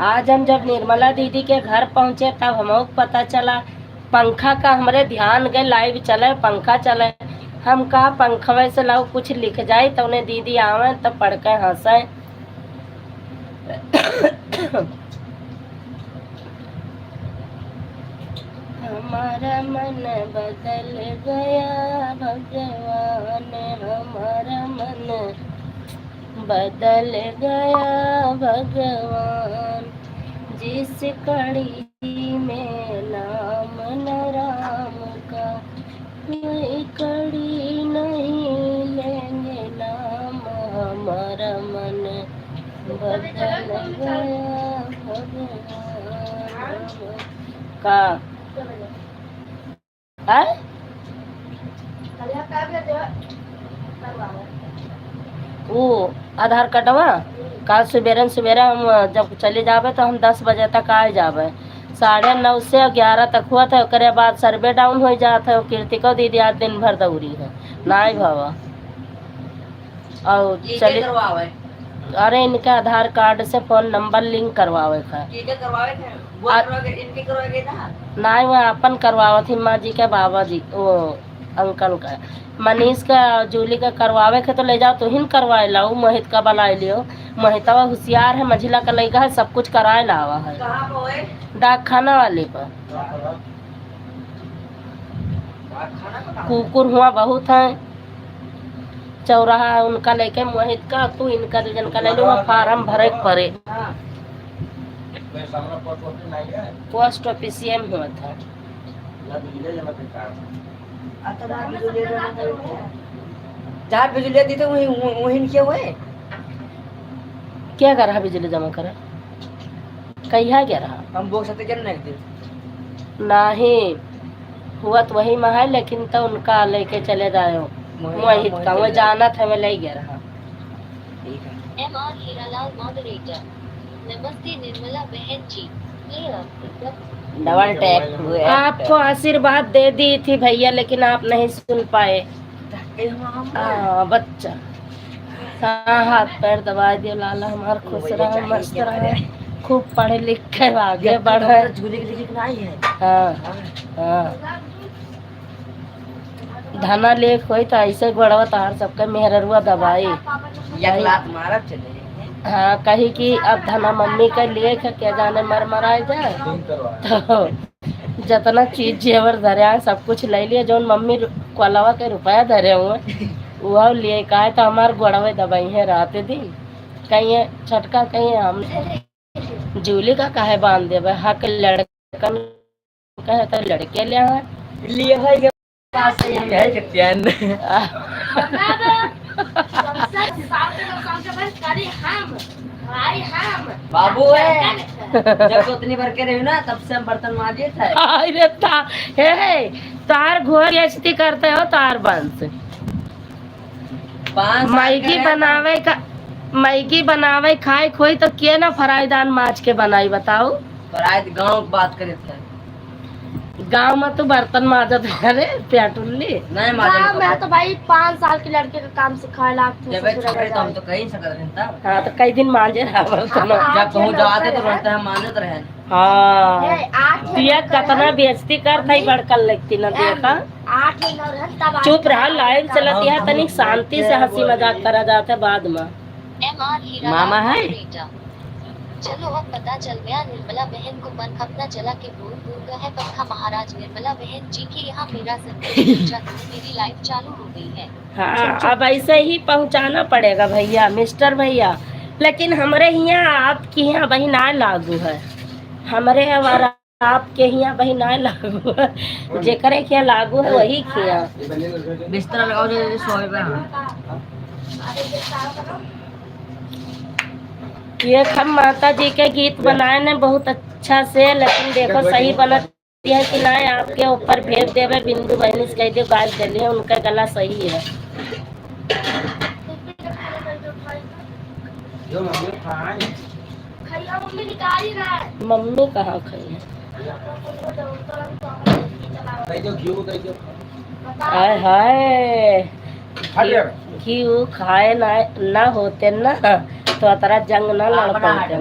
आज हम जब निर्मला दीदी के घर पहुँचे तब हमको पता चला पंखा का हमरे ध्यान गए लाइव चले पंखा चले। हम कहा पंखवे से लाओ कुछ लिख जाए तो उन्हें दीदी आवे तब पढ़ के हंसे। हमारा मन बदल गया भगवान, हमारा मन बदल गया भगवान, जिस कड़ी में नाम न राम का कोई कड़ी नहीं लेंगे नाम, हमारा मन बदल गया भगवान का। वो आधार कार्डवा कल सवेरे हम जब चले जावे तो हम 10 बजे तक आ जावे। 9:30 से 11 तक हुआ था। करे बाद सर्वे डाउन हो जाता है। कीर्तिको दीदी आज दिन भर दौड़ी है नाई भावा और चले। अरे इनके आधार कार्ड से फोन नंबर लिंक करवावे था। नाई वो अपन करवावा थी माँ जी के बाबा जी वो अंकल का मनीष का जूली का करवावे के तो ले जाओ तो हिन करवाए लाओ। मोहित का बुलाए लियो। मोहितवा होशियार है मझिला का लड़का है सब कुछ कराए लावा है। डाक खाना वाले पर कुकुर हुआ बहुत है। चौराहा उनका लेके मोहित का तू इनका जन का ले लो फार्म भरे पड़े। पोस्ट ऑफिस में हुआ था। जहाँ बिजली दी तो वहीं क्या हुए क्या कर रहा बिजली जमा करा कहिया क्या रहा हम बोल सकते जन नहीं नहीं हुआ तो वही में है लेकिन तो उनका लेके चले जाओ मोहित का वो जाना था मैं ले गया रहा। MR Hiralal moderator. नमस्ते निर्मला बहन जी। डबल टैप हुए आपको आशीर्वाद दे दी थी भैया लेकिन आप नहीं सुन पाए। बच्चा हाँ हाथ पैर दबा दियो लाला हमारा खुश रहा मस्त रहा खूब पढ़े लिख के आगे बढ़े। हाँ हाँ धना लेख हो तो ऐसे बढ़वा तार सबके मेहररुआ दबाई हाँ कही कि अब धना मम्मी का लिए क्या जाने मर मराए जाए तो जितना चीज जेवर धरे है सब कुछ ले लिए जो मम्मी को अलावा के रुपया धरे हुए वह लिए का है तो हमारे गोड़वे दबाई है रात दिन कहीं छटका कहीं हम जूली का काहे बांध दे हक लड़कन कहे तो लड़के लिए है बाबू है जब उतनी भर के रही ना तब से हम बर्तन मांजे थे। अरे हे तार घोर बेइज्जती करते हो तार बंस मैगी बनावे खाए खोई तो के ना फ्राईदान माछ के बनाई बताओ। फ्राई गाँव की बात करे थे गाँव में तो बर्तन माजत है रे प्याटुल्ली नहीं माजे मैं तो भाई 5 साल के लड़के का काम सिखाए लाते जब छोटे तो हम तो कहीं सकते रहे तब। हाँ तो कई दिन मांझे रहा बर्तन जब कहूँ जाते तो रहते हम मानत रहे। हाँ दिया कितना बेइज्जती कर था बड़कल लगती ना देखा 8 चुप रहा लाइव चलती है तनिक शांति से हंसी मजाक करा जाता है बाद में। MR हीरालाल मामा है? मॉडरेटर। चलो अब पता चल गया निर्मला बहन को मन अपना चला के भूल गया है पंखा महाराज। निर्मला बहन जी के यहाँ मेरा मेरी लाइफ चालू हो गई है। हाँ अब ऐसे ही पहुँचाना पड़ेगा भैया मिस्टर भैया लेकिन हमारे यहाँ आपके यहाँ वही ना लागू है। हमारे हमारा आपके यहाँ वही ना लागू है जेकरे क्या लागू है वही किया बिस्तर लगाओ जो सोए ये हम माता जी के गीत बनाए ने बहुत अच्छा से लेकिन देखो सही बनती है कि ना आपके ऊपर भेज देवे बिंदु बहनी से कह दे गाय चलिए उनका गला सही है। जो मम्मी खाए मम्मी कहाँ खाई है हाय हाय घी खाए ना होते ना तो अतरा जंग ना लड़ पाते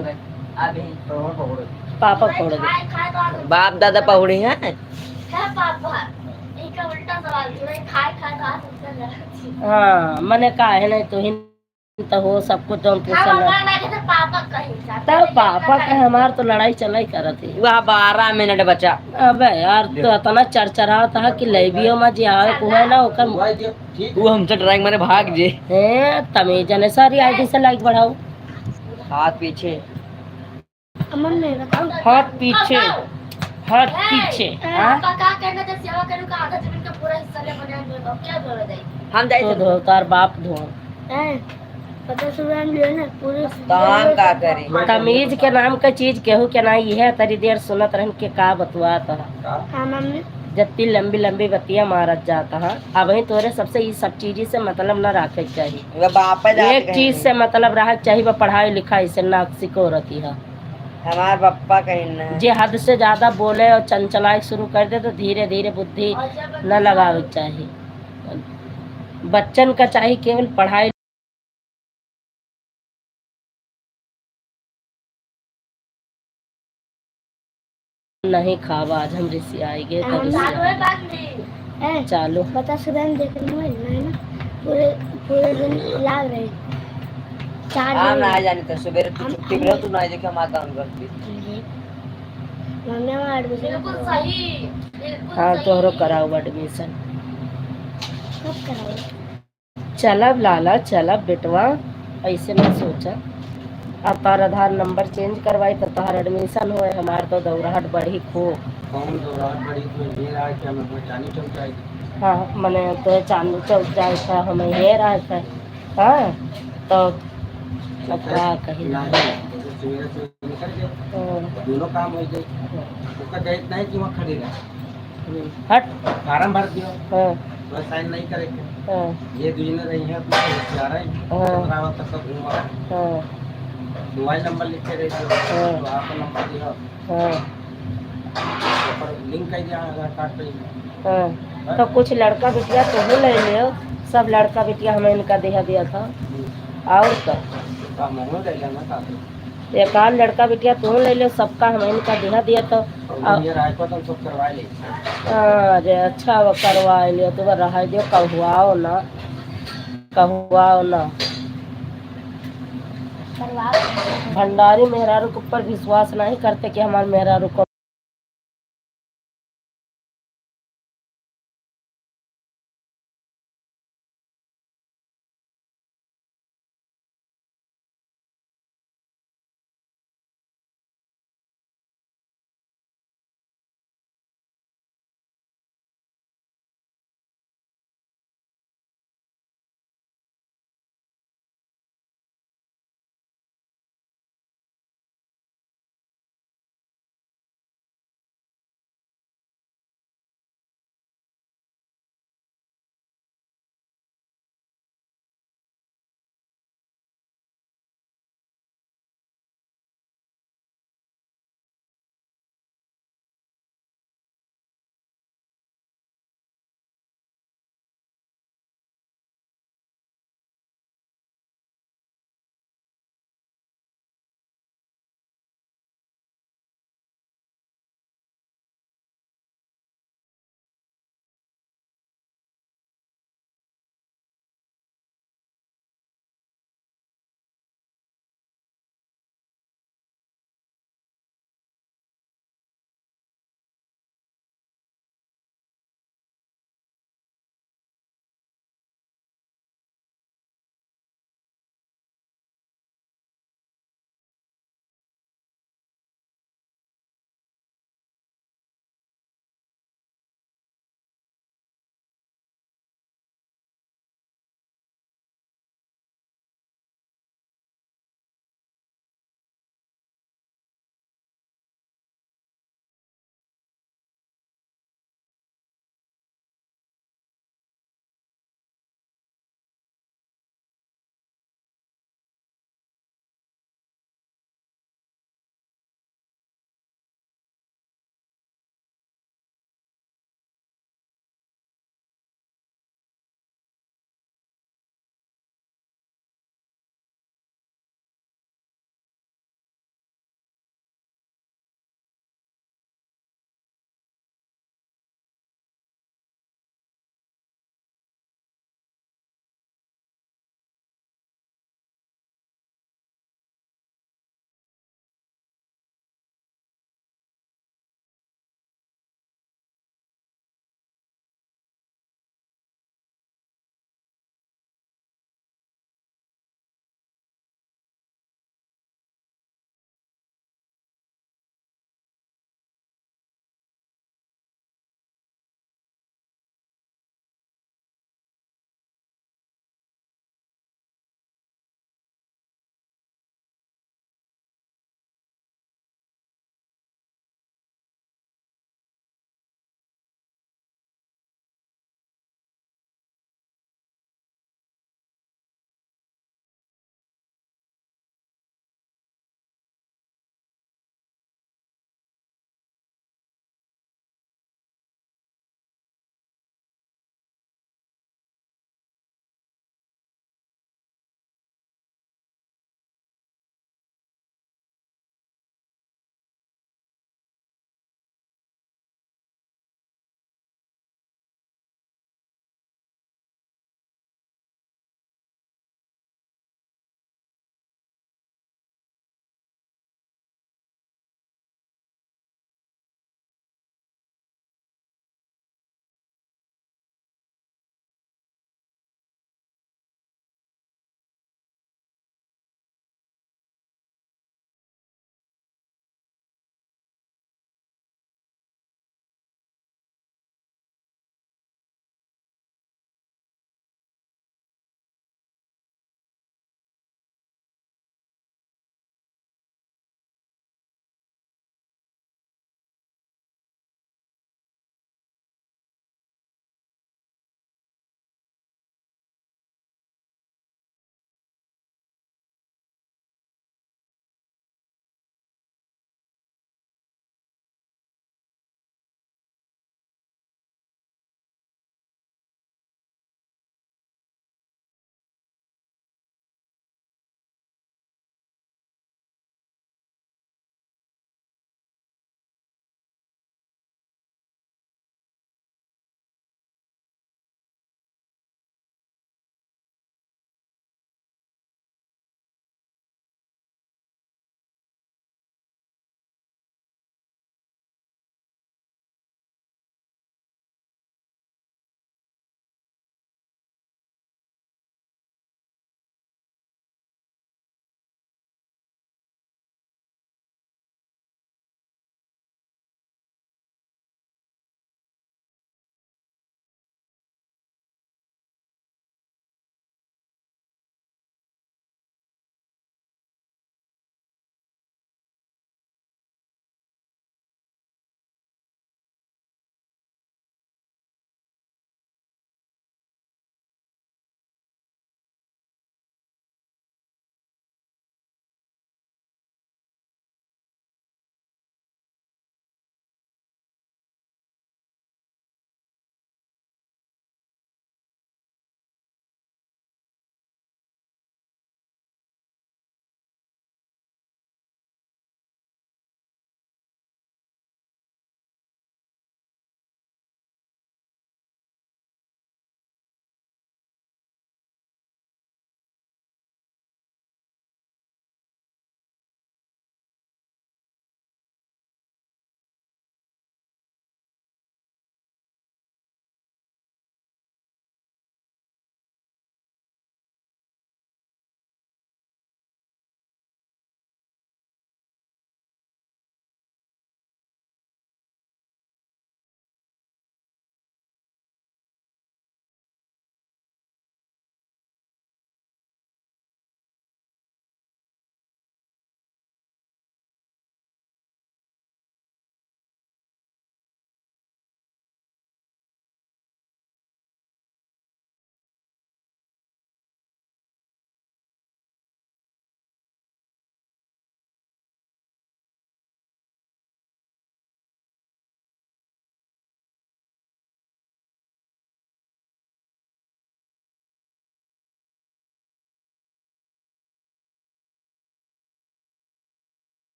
अभी तो वो पकड़ो। पापा फोड़ दे। खाए खाए तो बाप दादा पहुड़ी हैं है पापा इनका उल्टा सवाल जो है खाए खाए तो हाथ उठा जाती हाँ मैंने कहा है नहीं तो ही तो हो सबको तो हम हम पूछना। हमारा ना कहते पापा कहीं तब पापा का हमार तो लड़ाई चलाई करत है। वह 12 मिनट बचा। अबे यार तो इतना चरचरा था कि लैबियो में जे आवे को है ना ओकर हुआ जो ठीक वो हमसे ड्राइंग मारे भाग जे। है तमीज ने सारी आईडी से लाइक बढ़ाओ। हाथ पीछे। अमन ने बताओ हाथ पीछे हाथ पीछे। हाँ पापा का कहना था सेवा करूं का आधा जमीन का पूरा हिस्सा ले बना दे तो क्या जरूरत है हम तो जाए धो तार बाप धो। हैं 50 रुपया में ले ना पूरे तो हम का करें। तमीज के नाम का चीज केहू के ना है तरी देर सुनत रहन के का बतुआ था। हां मम्मी जत्ती लंबी लंबी बतिया मारत जाता है। अब ही तोरे सबसे ये सब चीज से मतलब न रखे के चाहिए। वह बाप जाते एक चीज से मतलब रहे के चाहिए वो पढ़ाई लिखाई से ना सिको रहती है। हमार पप्पा कहीं ना जे हद से ज्यादा बोले और चंचलाई शुरू कर दे तो धीरे धीरे बुद्धि न लगावे के चाहिए। बच्चन का चाहिए केवल पढ़ाई नहीं खावा। आज हम ऋषि आएंगे तो ऋषि चालू 50 रुपया में देख रही है ना पूरे पूरे दिन लाग रहे 4 हम दिन ना जाने तो सवेरे तू छुट्टी पे रहो तू ना जाके हम आता हूं करती। मम्मी हमारा एडमिशन बिल्कुल सही हाँ तोहरो कराओ एडमिशन। कब कराओ चलब लाला चलब बेटवा ऐसे नहीं सोचा। अब तार आधार नंबर चेंज करवाई तो तार एडमिशन हुए। हमार तो दौराहट बढ़ी खूब। कौन तो रात बड़ी तो ये रहा कि हमें कोई जानी चल जाएगी। हाँ मैंने तो चांदू चौक जाए था हमें ये रहा था। हाँ तो क्या कही। सवेरे से निकल गए हाँ, दोनों काम हो गए। उसका दायित्व नहीं कि वहाँ खड़ी रहे। हट। फार्म भर दिया हाँ वह साइन नहीं करेंगे। हाँ ये दूसरे रही है अपना जा रहे हैं हाँ। 15 वक्त तक घूमा हाँ मोबाइल नंबर लिखे रहे थे हाँ। तो आपका नंबर दिया हाँ पर लिंक कर दिया आधार कार्ड पे। हाँ। तो कुछ लड़का बिटिया तो हो ले लियो। सब लड़का बिटिया हमें इनका दिया था और का महंगा ले लेना था एक आध लड़का बिटिया तो ले लियो सबका हमें इनका दिया था। और ये राय को तो सब करवा ले। अरे अच्छा वो करवा लियो तो रहा दियो कहवाओ ना कहवाओ ना। करवा भंडारी मेहरारू के ऊपर विश्वास नहीं करते कि हमारे मेहरारू को